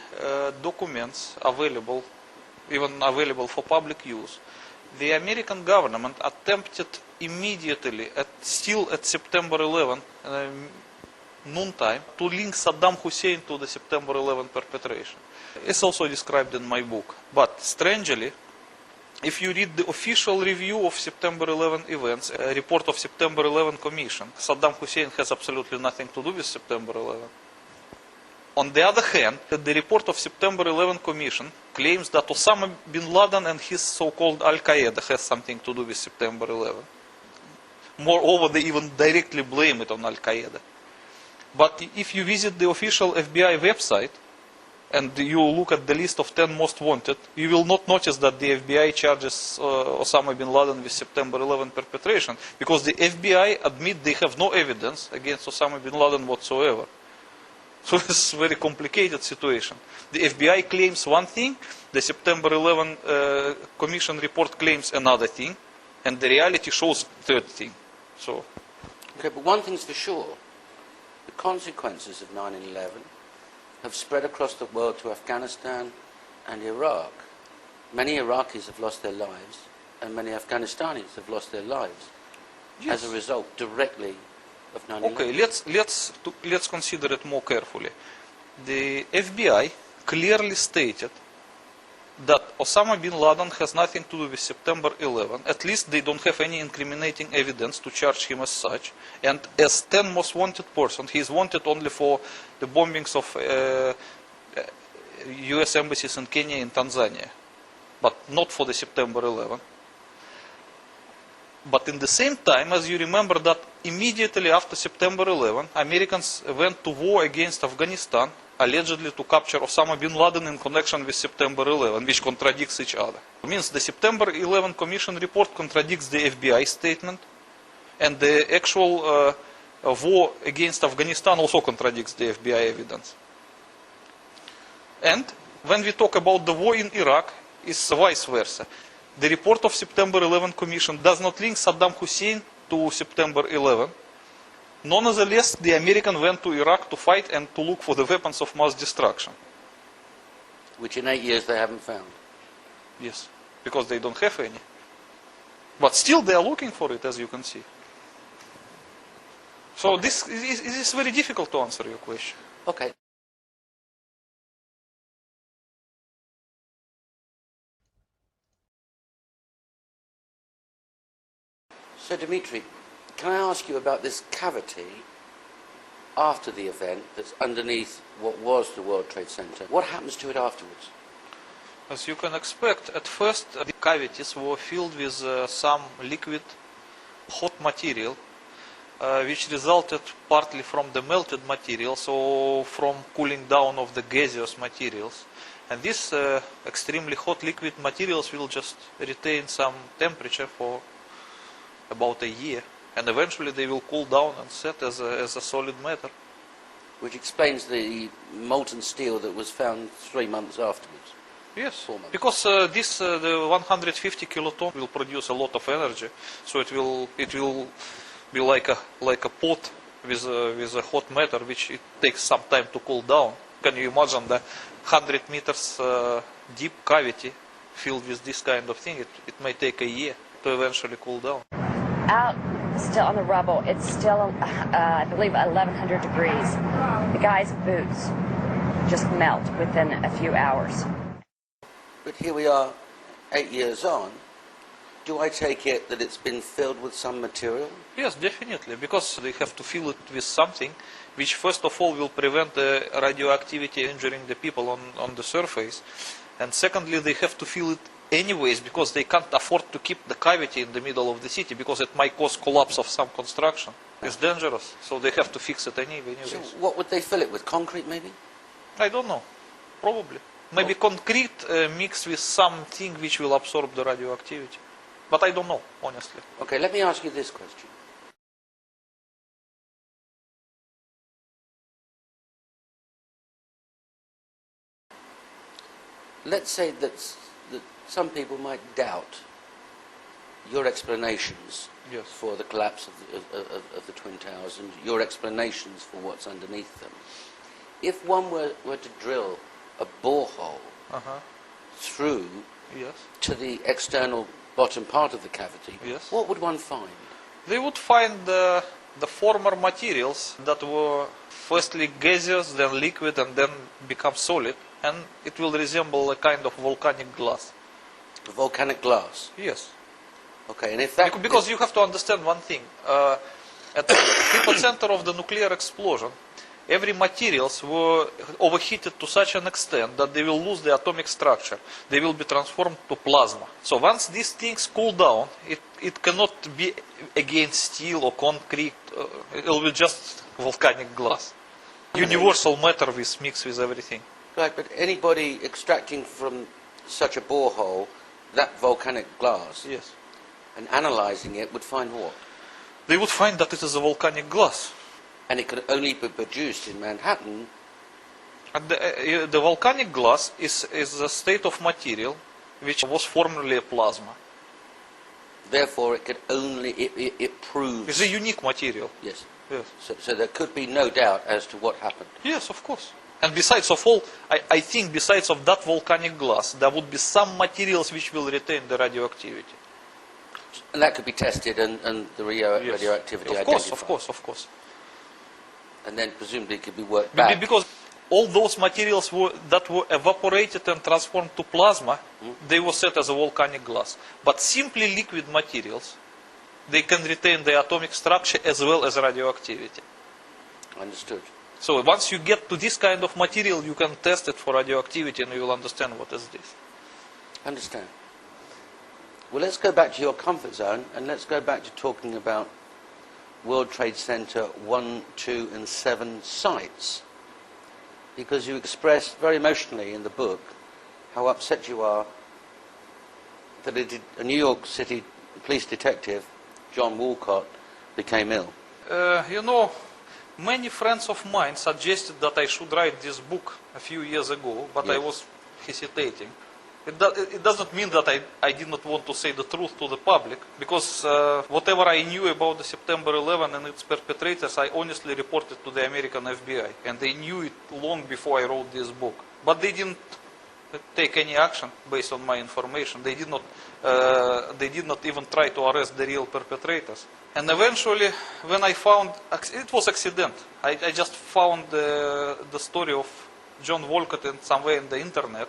B: documents available, even available for public use, the American government attempted immediately, still at September 11 noontime, to link Saddam Hussein to the September 11 perpetration. It's also described in my book. But strangely, if you read the official review of September 11 events, a report of September 11 Commission, Saddam Hussein has absolutely nothing to do with September 11. On the other hand, the report of September 11 Commission claims that Osama bin Laden and his so-called Al-Qaeda has something to do with September 11. Moreover, they even directly blame it on Al-Qaeda. But if you visit the official FBI website, and you look at the list of 10 most wanted, you will not notice that the FBI charges Osama bin Laden with September 11 perpetration, because the FBI admit they have no evidence against Osama bin Laden whatsoever. So it's a very complicated situation. The FBI claims one thing, the September 11 Commission report claims another thing, and the reality shows third thing. So.
A: Okay, but one thing's for sure, the consequences of 9/11 have spread across the world to Afghanistan and Iraq. Many Iraqis have lost their lives, and many Afghanistanis have lost their lives as a result directly of 9/11.
B: Okay, let's consider it more carefully. The FBI clearly stated that Osama bin Laden has nothing to do with September 11. At least they don't have any incriminating evidence to charge him as such. And as 10 most wanted person, he is wanted only for the bombings of US embassies in Kenya and Tanzania, but not for the September 11. But in the same time, as you remember that immediately after September 11, Americans went to war against Afghanistan, allegedly to capture Osama bin Laden in connection with September 11, which contradicts each other. It means the September 11 Commission report contradicts the FBI statement, and the actual war against Afghanistan also contradicts the FBI evidence. And when we talk about the war in Iraq, it's vice versa. The report of September 11 Commission does not link Saddam Hussein to September 11. Nonetheless, the Americans went to Iraq to fight and to look for the weapons of mass destruction.
A: Which in 8 years they haven't found.
B: Yes, because they don't have any. But still they are looking for it, as you can see. So okay. This is very difficult to answer your question.
A: Okay. So Dimitri, can I ask you about this cavity after the event that's underneath what was the World Trade Center? What happens to it afterwards?
B: As you can expect, at first the cavities were filled with some liquid hot material, which resulted partly from the melted material, so from cooling down of the gaseous materials. And these extremely hot liquid materials will just retain some temperature for about a year, and eventually they will cool down and set as a solid matter.
A: Which explains the molten steel that was found 3 months afterwards.
B: Yes,
A: 4 months.
B: because the 150 kiloton will produce a lot of energy, so it will be like a pot with a hot matter, which it takes some time to cool down. Can you imagine the 100 meters deep cavity filled with this kind of thing? It may take a year to eventually cool down.
H: Out still on the rubble, it's still, I believe, 1100 degrees. The guy's boots just melt within a few hours.
A: But here we are, 8 years on. Do I take it that it's been filled with some material?
B: Yes, definitely, because they have to fill it with something which first of all will prevent the radioactivity injuring the people on the surface, and secondly they have to fill it anyways, because they can't afford to keep the cavity in the middle of the city, because it might cause collapse of some construction. It's dangerous, so they have to fix it anyways.
A: So what would they fill it with? Concrete, maybe?
B: I don't know. Probably. Maybe concrete mixed with something which will absorb the radioactivity. But I don't know, honestly.
A: Okay, let me ask you this question. Let's say that some people might doubt your explanations for the collapse of the Twin Towers and your explanations for what's underneath them. If one were to drill a borehole through to the external bottom part of the cavity, what would one find?
B: They would find the former materials that were firstly gaseous, then liquid, and then become solid, and it will resemble a kind of volcanic glass.
A: Volcanic glass?
B: Yes.
A: Okay, and if that...
B: Because you have to understand one thing. At the epicenter of the nuclear explosion, every materials were overheated to such an extent that they will lose the atomic structure. They will be transformed to plasma. So once these things cool down, it cannot be again steel or concrete. It will be just volcanic glass. Universal matter mixed with everything.
A: Right, but anybody extracting from such a borehole that volcanic glass and analyzing it would find what?
B: They would find that it is a volcanic glass.
A: And it could only be produced in Manhattan.
B: And the volcanic glass is a state of material which was formerly a plasma.
A: Therefore, it could only, it proves...
B: It's a unique material.
A: Yes.
B: Yes.
A: So there could be no doubt as to what happened.
B: Yes, of course. And besides of all, I think besides of that volcanic glass, there would be some materials which will retain the radioactivity.
A: And that could be tested and the radioactivity identified.
B: Of course.
A: And then presumably it could be worked back.
B: Because all those materials that were evaporated and transformed to plasma, they were set as a volcanic glass. But simply liquid materials, they can retain the atomic structure as well as radioactivity.
A: Understood.
B: So once you get to this kind of material, you can test it for radioactivity and you will understand what is this.
A: Understand. Well, let's go back to your comfort zone and let's go back to talking about World Trade Center 1, 2 and 7 sites. Because you express very emotionally in the book how upset you are that a New York City police detective, John Walcott, became ill.
B: You know, many friends of mine suggested that I should write this book a few years ago, but I was hesitating. It doesn't mean that I did not want to say the truth to the public, because whatever I knew about the September 11 and its perpetrators, I honestly reported to the American FBI, and they knew it long before I wrote this book. But they didn't take any action based on my information. They did not even try to arrest the real perpetrators. And eventually, when I found, it was accident. I just found the story of John Walcott somewhere in the internet.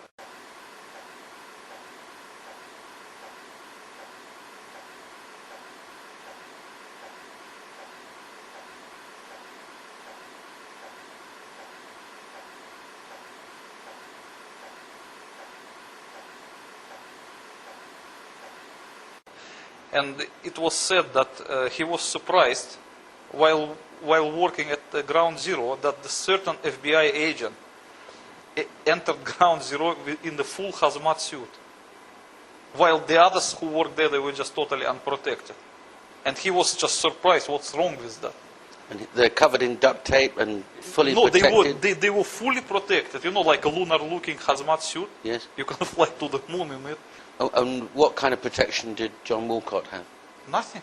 B: And it was said that he was surprised while working at the Ground Zero that a certain FBI agent entered Ground Zero in the full hazmat suit, while the others who worked there, they were just totally unprotected. And he was just surprised, what's wrong with that?
A: And they're covered in duct tape and fully protected?
B: No, they were fully protected, you know, like a lunar-looking hazmat suit.
A: Yes.
B: You can fly to the moon in it.
A: Oh, and what kind of protection did John Walcott have?
B: Nothing.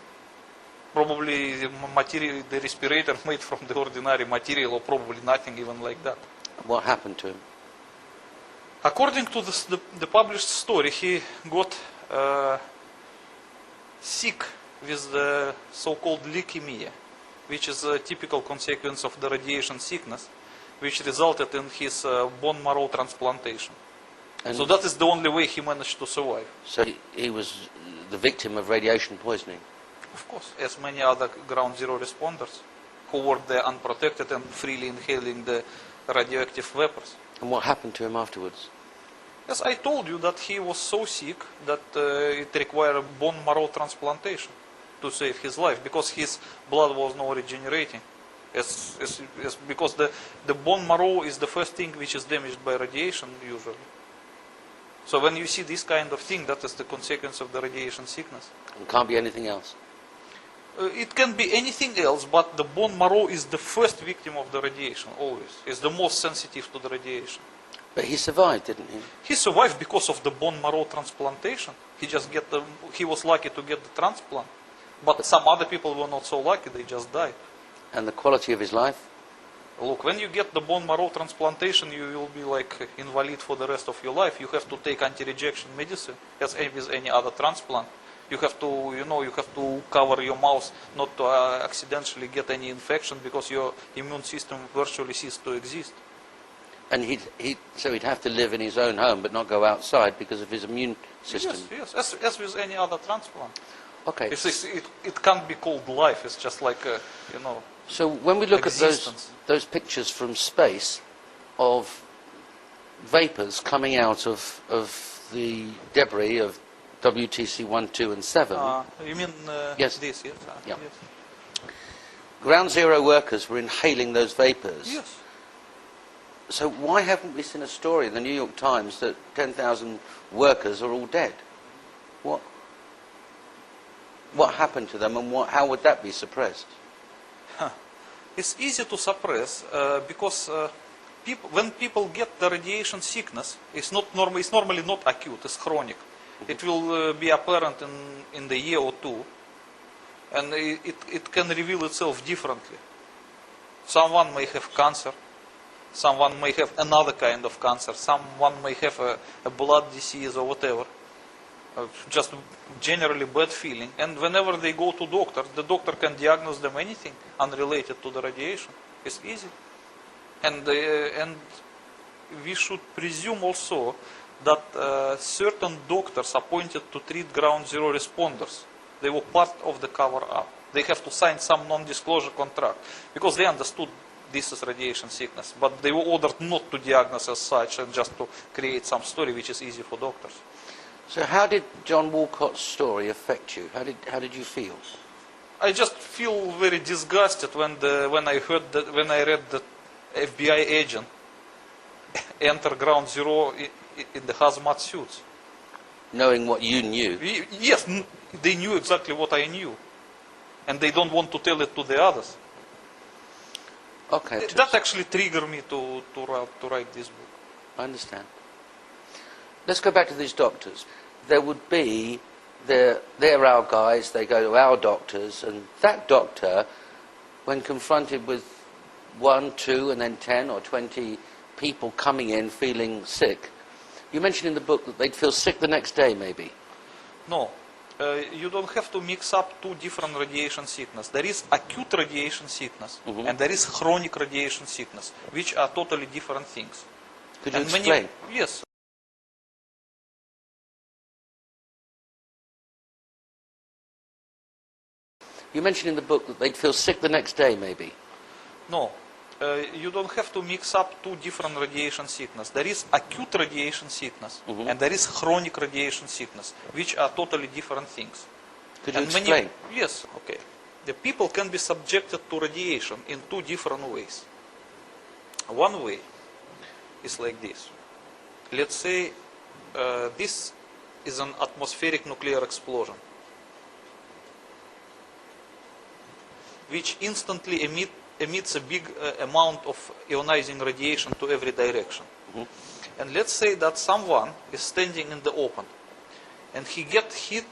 B: Probably the respirator made from the ordinary material, or probably nothing even like that.
A: What happened to him?
B: According to the published story, he got sick with the so-called leukemia, which is a typical consequence of the radiation sickness, which resulted in his bone marrow transplantation. And so that is the only way he managed to survive.
A: So he was the victim of radiation poisoning?
B: Of course, as many other Ground Zero responders who were there unprotected and freely inhaling the radioactive vapors.
A: And what happened to him afterwards?
B: Yes, I told you that he was so sick that it required a bone marrow transplantation to save his life, because his blood was not regenerating. Because the bone marrow is the first thing which is damaged by radiation usually. So when you see this kind of thing, that is the consequence of the radiation sickness.
A: It can't be anything else?
B: It can be anything else, but the bone marrow is the first victim of the radiation, always. It's the most sensitive to the radiation.
A: But he survived, didn't he?
B: He survived because of the bone marrow transplantation. He was lucky to get the transplant. But some other people were not so lucky, they just died.
A: And the quality of his life?
B: Look, when you get the bone marrow transplantation, you will be like invalid for the rest of your life. You have to take anti-rejection medicine, as with any other transplant. You have to cover your mouth not to accidentally get any infection, because your immune system virtually ceased to exist.
A: And so he'd have to live in his own home, but not go outside because of his immune system?
B: Yes, as with any other transplant.
A: Okay.
B: It can't be called life. It's just like
A: So when we look
B: existence.
A: at those pictures from space of vapors coming out of the debris of WTC 1, 2 and 7.
B: You mean
A: yes.
B: This, yes?
A: Yeah.
B: Yes.
A: Ground Zero workers were inhaling those vapors.
B: Yes.
A: So why haven't we seen a story in the New York Times that 10,000 workers are all dead? What happened to them, and how would that be suppressed?
B: It's easy to suppress because when people get the radiation sickness, it's normally not acute, it's chronic. It will be apparent in the year or two, and it can reveal itself differently. Someone may have cancer, someone may have another kind of cancer, someone may have a blood disease or whatever. Just generally bad feeling, and whenever they go to doctor, the doctor can diagnose them anything unrelated to the radiation. It's easy, and we should presume also that certain doctors appointed to treat ground zero responders, they were part of the cover-up. They have to sign some non-disclosure contract because they understood this is radiation sickness, but they were ordered not to diagnose as such and just to create some story which is easy for doctors.
A: So how did John Walcott's story affect you? How did you feel?
B: I just feel very disgusted when I read that FBI agent enter ground zero in the hazmat suits.
A: Knowing what you knew?
B: Yes, they knew exactly what I knew. And they don't want to tell it to the others.
A: Okay.
B: That actually triggered me to write this book.
A: I understand. Let's go back to these doctors. There would be, they're our guys, they go to our doctors, and that doctor, when confronted with 1, 2, and then 10 or 20 people coming in feeling sick, you mentioned in the book that they'd feel sick the next day, maybe.
B: No. You don't have to mix up two different radiation sickness. There is acute radiation sickness and there is chronic radiation sickness, which are totally different things.
A: Could you explain?
B: Yes.
A: You mentioned in the book that they'd feel sick the next day, maybe.
B: No. You don't have to mix up two different radiation sickness. There is acute radiation sickness and there is chronic radiation sickness, which are totally different things.
A: Could you explain?
B: Yes, okay. The people can be subjected to radiation in two different ways. One way is like this. Let's say this is an atmospheric nuclear explosion, which instantly emits a big amount of ionizing radiation to every direction. And let's say that someone is standing in the open and he gets hit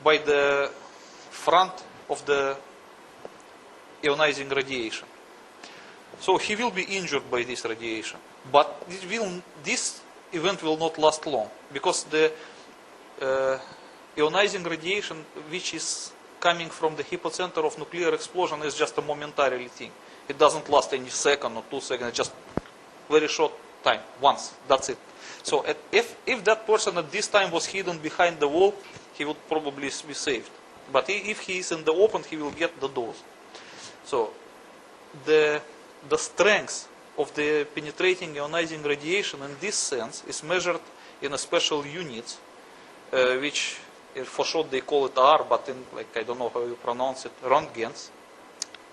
B: by the front of the ionizing radiation. So he will be injured by this radiation. But this event will not last long because the ionizing radiation which is coming from the hypocenter of nuclear explosion is just a momentary thing. It doesn't last any second or 2 seconds, it's just very short time, once, that's it. So if that person at this time was hidden behind the wall, he would probably be saved. But if he is in the open, he will get the dose. So the strength of the penetrating ionizing radiation in this sense is measured in a special units, which for short they call it R, but in, like, I don't know how you pronounce it, Röntgens.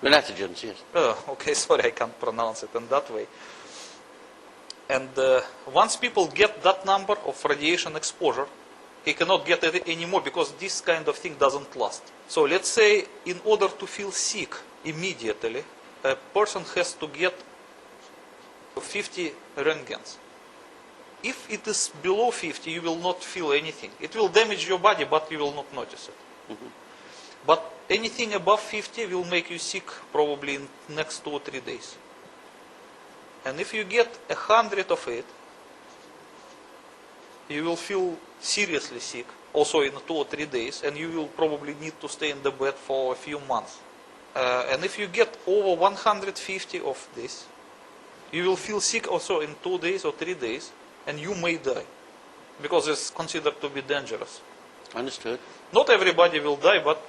A: Renatogens, yes.
B: Okay, sorry, I can't pronounce it in that way. And once people get that number of radiation exposure, he cannot get it anymore because this kind of thing doesn't last. So let's say in order to feel sick immediately, a person has to get 50 Röntgens. If it is below 50, you will not feel anything. It will damage your body, but you will not notice it. But anything above 50 will make you sick probably in next 2 or 3 days. And if you get 100 of it, you will feel seriously sick, also in 2 or 3 days, and you will probably need to stay in the bed for a few months. And if you get over 150 of this, you will feel sick also in 2 days or 3 days, and you may die, because it's considered to be dangerous.
A: Understood.
B: Not everybody will die, but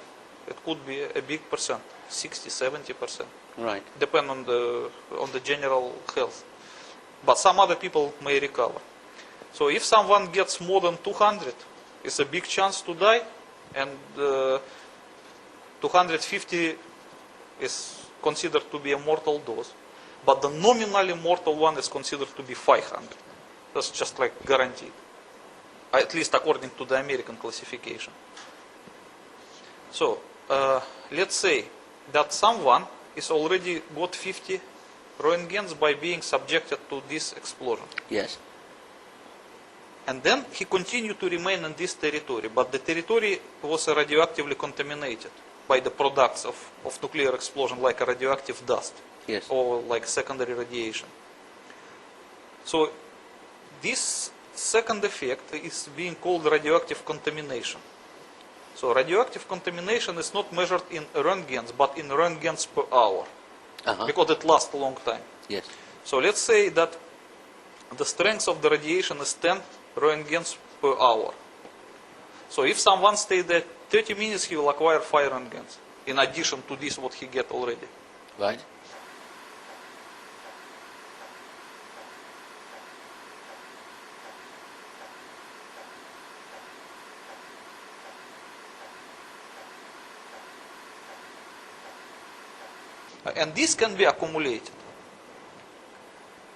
B: it could be a big percent, 60, 70%.
A: Right.
B: Depend on the general health. But some other people may recover. So if someone gets more than 200, it's a big chance to die, and 250 is considered to be a mortal dose. But the nominally mortal one is considered to be 500. That's just like guaranteed, at least according to the American classification. So let's say that someone is already got 50 Röntgens by being subjected to this explosion.
A: Yes.
B: And then he continued to remain in this territory, but the territory was radioactively contaminated by the products of nuclear explosion, like a radioactive dust,
A: yes,
B: or like secondary radiation. So this second effect is being called radioactive contamination. So radioactive contamination is not measured in Röntgens, but in Röntgens per hour. because it lasts a long time.
A: Yes.
B: So let's say that the strength of the radiation is 10 roentgens per hour. So if someone stays there 30 minutes, he will acquire 5 roentgens, in addition to this what he get already.
A: Right.
B: And this can be accumulated.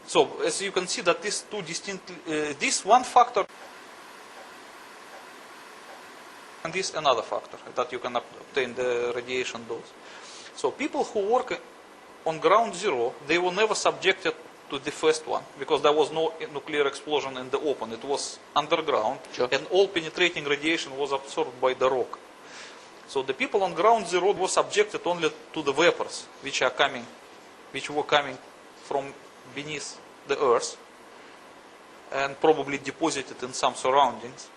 B: So as you can see that these two distinct, this one factor and this another factor that you can obtain the radiation dose. So people who work on ground zero, they were never subjected to the first one because there was no nuclear explosion in the open. It was underground, and all penetrating radiation was absorbed by the rock. So the people on ground zero were subjected only to the vapors which were coming from beneath the earth and probably deposited in some surroundings.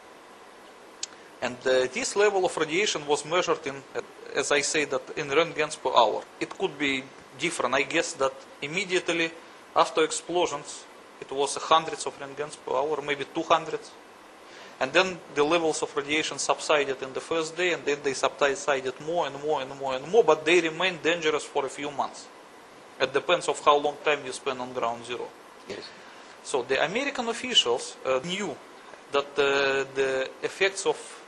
B: And this level of radiation was measured in, as I say, that in roentgens per hour. It could be different. I guess that immediately after explosions, it was hundreds of roentgens per hour, maybe 200. And then the levels of radiation subsided in the first day, and then they subsided more and more and more and more, but they remained dangerous for a few months. It depends on how long time you spend on ground zero.
A: Yes.
B: So the American officials knew that the effects of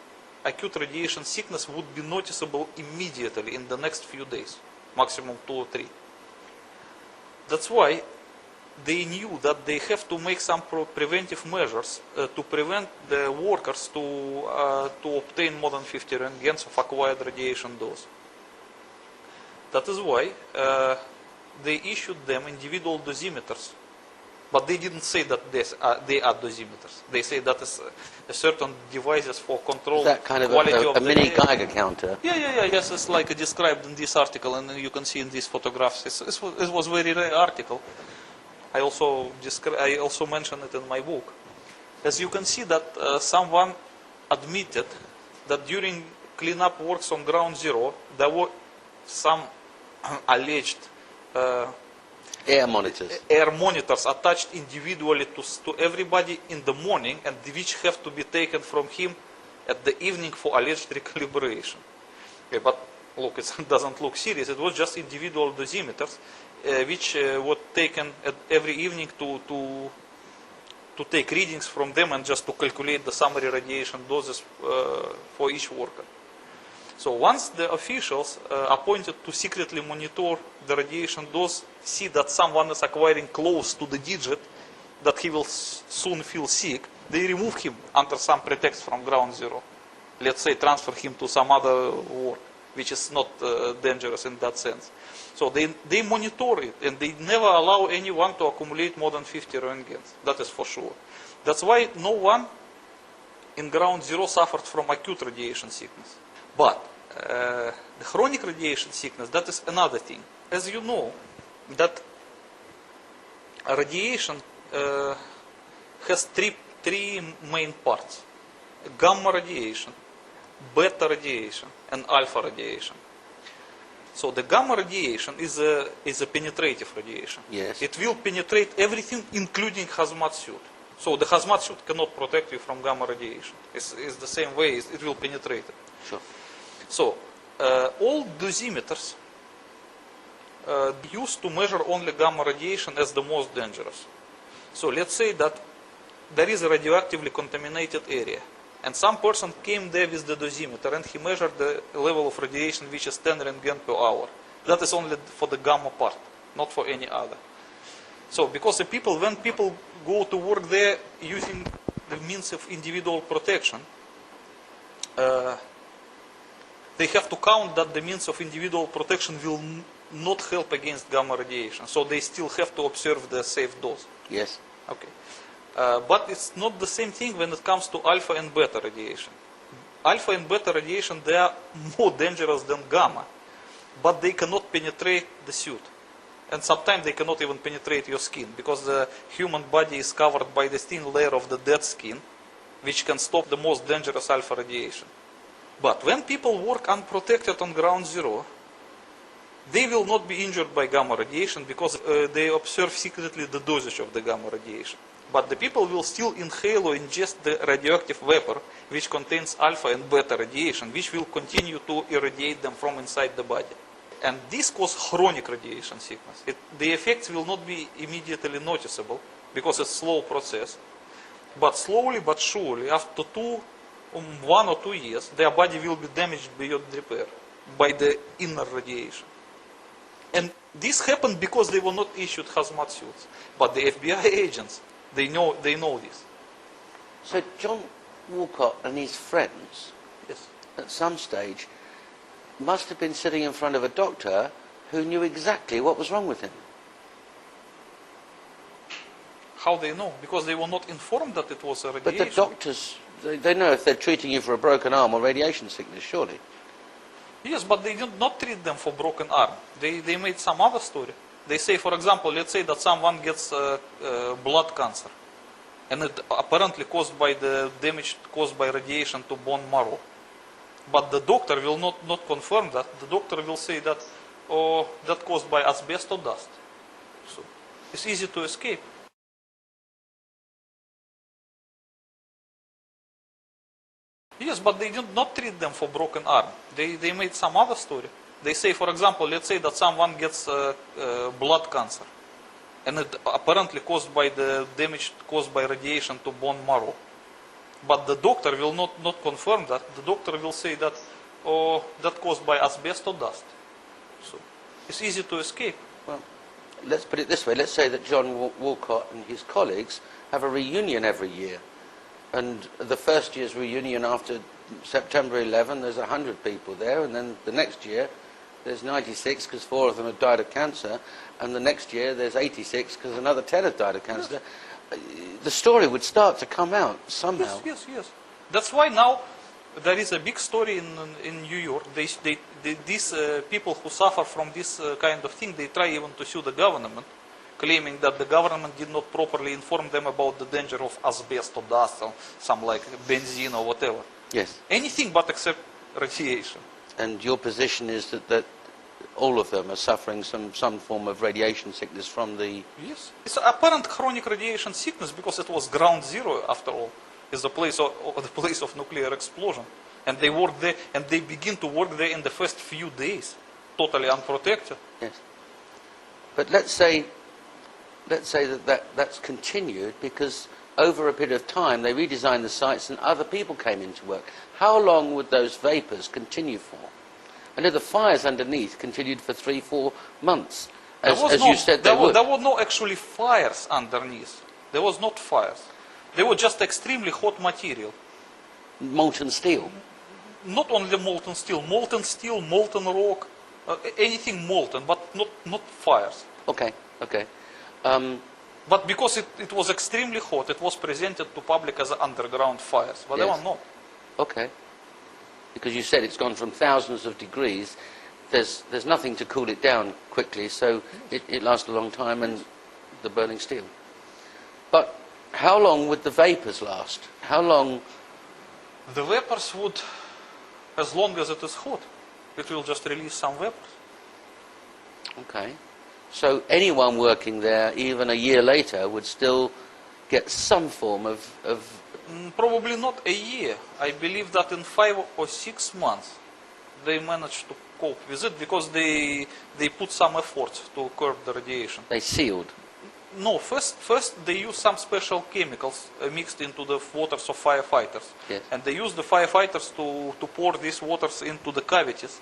B: acute radiation sickness would be noticeable immediately in the next few days, maximum 2 or 3. That's why they knew that they have to make some preventive measures to prevent the workers to obtain more than 50 roentgens of acquired radiation dose. That is why they issued them individual dosimeters. But they didn't say that they are dosimeters. They say that is a certain devices for control
A: that kind of
B: quality of
A: a
B: the
A: mini
B: air.
A: Geiger counter.
B: Yes, it's like described in this article, and you can see in these photographs. It was a very rare article. I also mentioned it in my book. As you can see that someone admitted that during cleanup works on ground zero, there were some alleged
A: air monitors
B: attached individually to everybody in the morning, and which have to be taken from him at the evening for alleged recalibration. Okay, but look, it doesn't look serious. It was just individual dosimeters which were taken every evening to take readings from them and just to calculate the summary radiation doses for each worker. So once the officials appointed to secretly monitor the radiation dose see that someone is acquiring close to the digit that he will soon feel sick, they remove him under some pretext from ground zero. Let's say transfer him to some other work, which is not dangerous in that sense. So they monitor it, and they never allow anyone to accumulate more than 50 roentgens. That is for sure. That's why no one in ground zero suffered from acute radiation sickness. But the chronic radiation sickness, that is another thing. As you know, that radiation has three main parts: gamma radiation, beta radiation, and alpha radiation. So the gamma radiation is a penetrative radiation.
A: Yes.
B: It will penetrate everything, including hazmat suit. So the hazmat suit cannot protect you from gamma radiation. It's the same way it will penetrate it.
A: Sure.
B: So all dosimeters used to measure only gamma radiation as the most dangerous. So let's say that there is a radioactively contaminated area, and some person came there with the dosimeter and he measured the level of radiation, which is 10 roentgen per hour. That is only for the gamma part, not for any other. So because when people go to work there using the means of individual protection, they have to count that the means of individual protection will not help against gamma radiation. So they still have to observe the safe dose.
A: Yes.
B: Okay. But it's not the same thing when it comes to alpha and beta radiation. Alpha and beta radiation, they are more dangerous than gamma, but they cannot penetrate the suit. And sometimes they cannot even penetrate your skin, because the human body is covered by the thin layer of the dead skin, which can stop the most dangerous alpha radiation. But when people work unprotected on ground zero, They will not be injured by gamma radiation because they observe secretly the dosage of the gamma radiation. But the people will still inhale or ingest the radioactive vapor, which contains alpha and beta radiation, which will continue to irradiate them from inside the body. And this causes chronic radiation sickness. The effects will not be immediately noticeable because it's a slow process. But slowly but surely, after 1 or 2 years, their body will be damaged beyond repair by the inner radiation. And this happened because they were not issued hazmat suits. But the FBI agents, they know this.
A: So John Walcott and his friends,
B: yes,
A: at some stage, must have been sitting in front of a doctor who knew exactly what was wrong with him.
B: How they know? Because they were not informed that it was a radiation.
A: But the doctors, they know if they're treating you for a broken arm or radiation sickness, surely.
B: Yes, but they did not treat them for broken arm. They made some other story. They say, for example, let's say that someone gets blood cancer, and it apparently caused by the damage caused by radiation to bone marrow. But the doctor will not confirm that. The doctor will say that, oh, that caused by asbestos or dust. So it's easy to escape. Yes, but they did not treat them for broken arm. They made some other story. They say, for example, let's say that someone gets blood cancer, and it apparently caused by the damage caused by radiation to bone marrow. But the doctor will not confirm that. The doctor will say that, oh, that caused by asbestos or dust. So it's easy to escape.
A: Well, let's put it this way. Let's say that John Walcott and his colleagues have a reunion every year. And the first year's reunion after September 11, there's 100 people there. And then the next year, there's 96 because 4 of them have died of cancer. And the next year, there's 86 because another 10 have died of cancer. Yes. The story would start to come out somehow.
B: Yes. That's why now there is a big story in New York. These people who suffer from this kind of thing, they try even to sue the government, claiming that the government did not properly inform them about the danger of asbestos dust or some like benzene or whatever.
A: Yes.
B: Anything but except radiation.
A: And your position is that all of them are suffering some form of radiation sickness from the...
B: Yes. It's apparent chronic radiation sickness because it was ground zero, after all. It's the place of nuclear explosion. And they work there, and they begin to work there in the first few days, totally unprotected.
A: Yes. But let's say that's continued because over a period of time they redesigned the sites and other people came into work. How long would those vapors continue for? I know the fires underneath continued for 3-4 months, as you said they would.
B: There were no actually fires underneath. There was not fires. They were just extremely hot material.
A: Molten steel?
B: Not only molten steel, molten rock, anything molten, but not fires.
A: Okay.
B: But because it was extremely hot, it was presented to public as underground fires, but they were not.
A: Okay. Because you said it's gone from thousands of degrees, there's nothing to cool it down quickly, so it lasts a long time, and the burning steel. But how long would the vapors last? How long?
B: The vapors would, as long as it is hot, it will just release some vapors.
A: Okay. So anyone working there, even a year later, would still get some form of...
B: Probably not a year. I believe that in 5 or 6 months they managed to cope with it because they put some effort to curb the radiation.
A: They sealed?
B: No, first they use some special chemicals mixed into the waters of firefighters.
A: Yes.
B: And they use the firefighters to pour these waters into the cavities.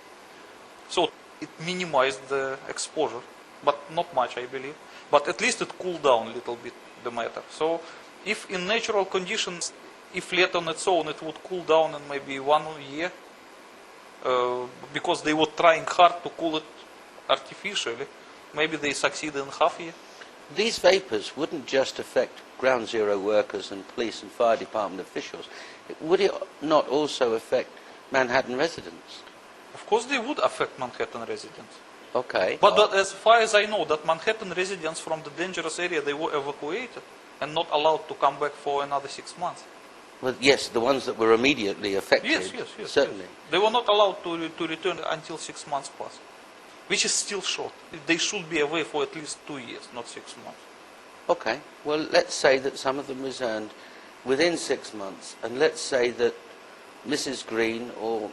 B: So it minimized the exposure, but not much, I believe. But at least it cooled down a little bit, the matter. So if in natural conditions, if left on its own, it would cool down in maybe 1 year, because they were trying hard to cool it artificially. Maybe they succeeded in half a year.
A: These vapors wouldn't just affect ground zero workers and police and fire department officials. Would it not also affect Manhattan residents?
B: Of course they would affect Manhattan residents.
A: Okay.
B: But as far as I know, that Manhattan residents from the dangerous area, they were evacuated and not allowed to come back for another 6 months.
A: Well, yes, the ones that were immediately affected,
B: yes,
A: certainly.
B: Yes. They were not allowed to return until 6 months passed. which is still short. They should be away for at least 2 years, not 6 months.
A: Okay, well, let's say that some of them returned within 6 months, and let's say that Mrs. Green or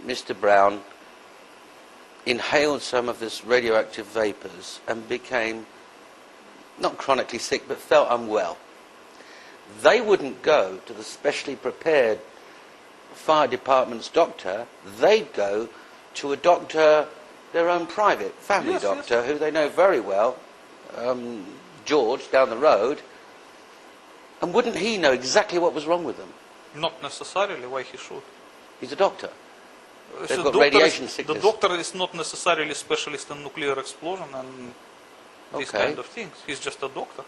A: Mr. Brown inhaled some of this radioactive vapors and became not chronically sick but felt unwell. They wouldn't go to the specially prepared fire department's doctor. They'd go to a doctor, their own private family doctor, who they know very well, George down the road. And wouldn't he know exactly what was wrong with them?
B: Not necessarily. Why he should?
A: He's a doctor. They've
B: So
A: got radiation sickness.
B: The doctor is not necessarily a specialist in nuclear explosion and these kind of things. He's just a doctor.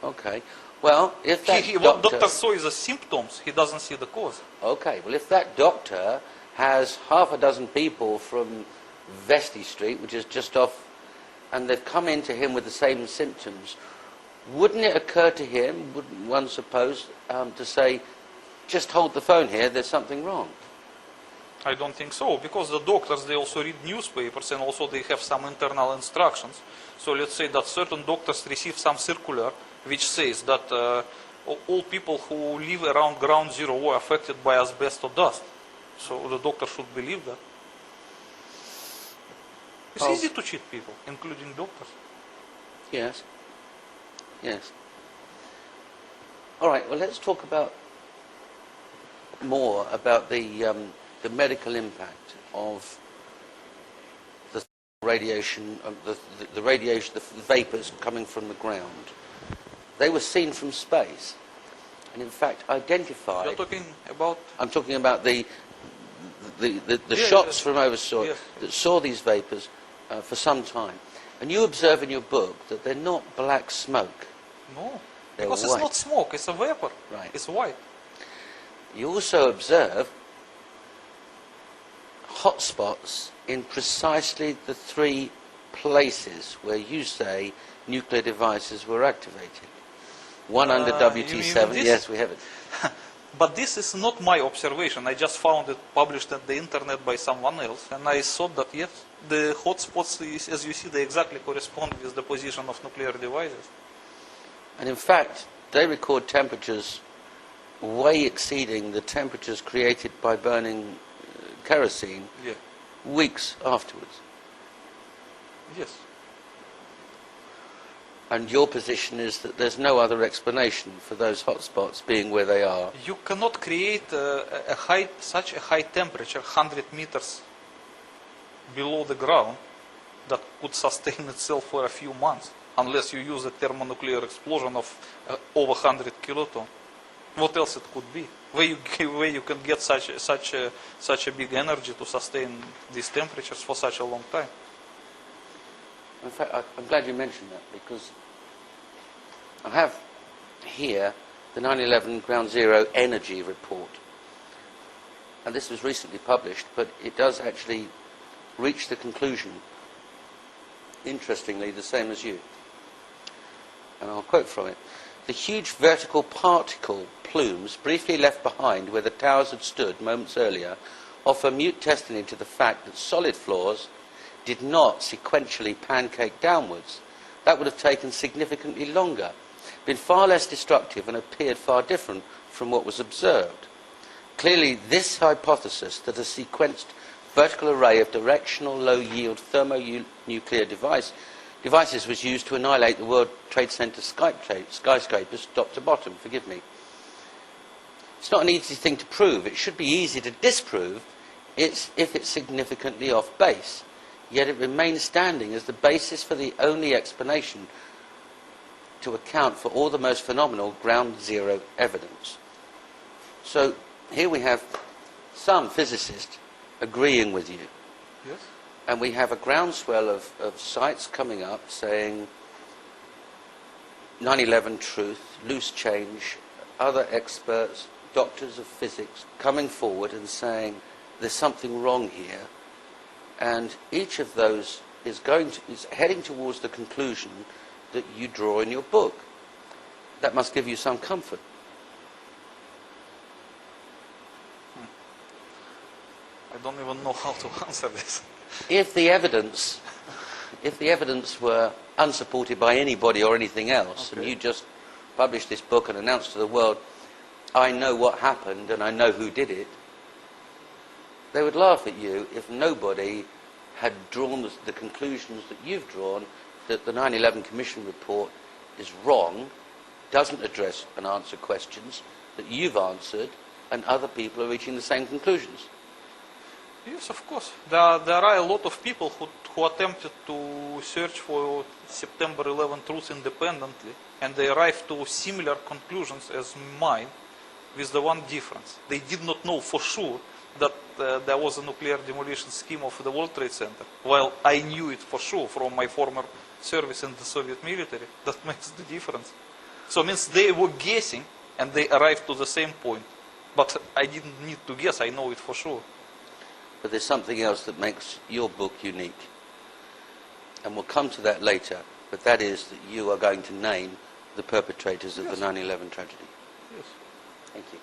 A: Okay. Well, if that
B: what doctor saw is the symptoms, he doesn't see the cause.
A: Okay. Well, if that doctor has half a dozen people from Vestey Street, which is just off, and they've come into him with the same symptoms, wouldn't it occur to him, wouldn't one suppose, to say, just hold the phone here, there's something wrong?
B: I don't think so, because the doctors, they also read newspapers and also they have some internal instructions. So let's say that certain doctors receive some circular which says that all people who live around ground zero were affected by asbestos dust. So the doctor should believe that. It's easy to cheat people, including doctors.
A: Yes. Yes. All right, well, let's talk about more about the medical impact of the radiation, the radiation, the vapors coming from the ground. They were seen from space, and in fact identified.
B: You're talking about?
A: I'm talking about the shots from oversaw that saw these vapors for some time, and you observe in your book that they're not black smoke.
B: No,
A: they're
B: because
A: white.
B: it's not smoke; it's a vapor.
A: Right.
B: It's white.
A: You also observe hotspots in precisely the 3 places where you say nuclear devices were activated. One under WT7, yes, we have it.
B: But this is not my observation. I just found it published on the internet by someone else, and I thought that yes, the hotspots, as you see, they exactly correspond with the position of nuclear devices.
A: And in fact, they record temperatures way exceeding the temperatures created by burning kerosene weeks afterwards.
B: Yes.
A: And your position is that there's no other explanation for those hotspots being where they are.
B: You cannot create such a high temperature, 100 meters below the ground, that could sustain itself for a few months, unless you use a thermonuclear explosion of over 100 kilotons. What else it could be? Where you can get such a big energy to sustain these temperatures for such a long time?
A: In fact, I'm glad you mentioned that, because I have here the 9/11 Ground Zero Energy Report. And this was recently published, but it does actually reach the conclusion, interestingly, the same as you. And I'll quote from it. The huge vertical particle plumes briefly left behind where the towers had stood moments earlier offer mute testimony to the fact that solid floors did not sequentially pancake downwards. That would have taken significantly longer, been far less destructive, and appeared far different from what was observed. Clearly, this hypothesis that a sequenced vertical array of directional low-yield thermonuclear devices was used to annihilate the World Trade Center skyscrapers top to bottom. Forgive me. It's not an easy thing to prove. It should be easy to disprove if it's significantly off base. Yet it remains standing as the basis for the only explanation to account for all the most phenomenal ground zero evidence. So here we have some physicists agreeing with you.
B: Yes.
A: And we have a groundswell of sites coming up saying 9/11 truth, loose change, other experts, doctors of physics coming forward and saying there's something wrong here. And each of those is heading towards the conclusion that you draw in your book. That must give you some comfort.
B: I don't even know how to answer this.
A: If the evidence if the evidence were unsupported by anybody or anything else, and you just published this book and announced to the world, I know what happened and I know who did it, they would laugh at you if nobody had drawn the conclusions that you've drawn, that the 9/11 Commission report is wrong, doesn't address and answer questions that you've answered, and other people are reaching the same conclusions.
B: Yes, of course. There are a lot of people who attempted to search for September 11 truth independently, and they arrived to similar conclusions as mine, with the one difference. They did not know for sure that there was a nuclear demolition scheme of the World Trade Center, while I knew it for sure from my former service in the Soviet military. That makes the difference. So it means they were guessing, and they arrived to the same point. But I didn't need to guess, I know it for sure.
A: But there's something else that makes your book unique. And we'll come to that later, but that is that you are going to name the perpetrators of the 9/11 tragedy.
B: Yes.
A: Thank you.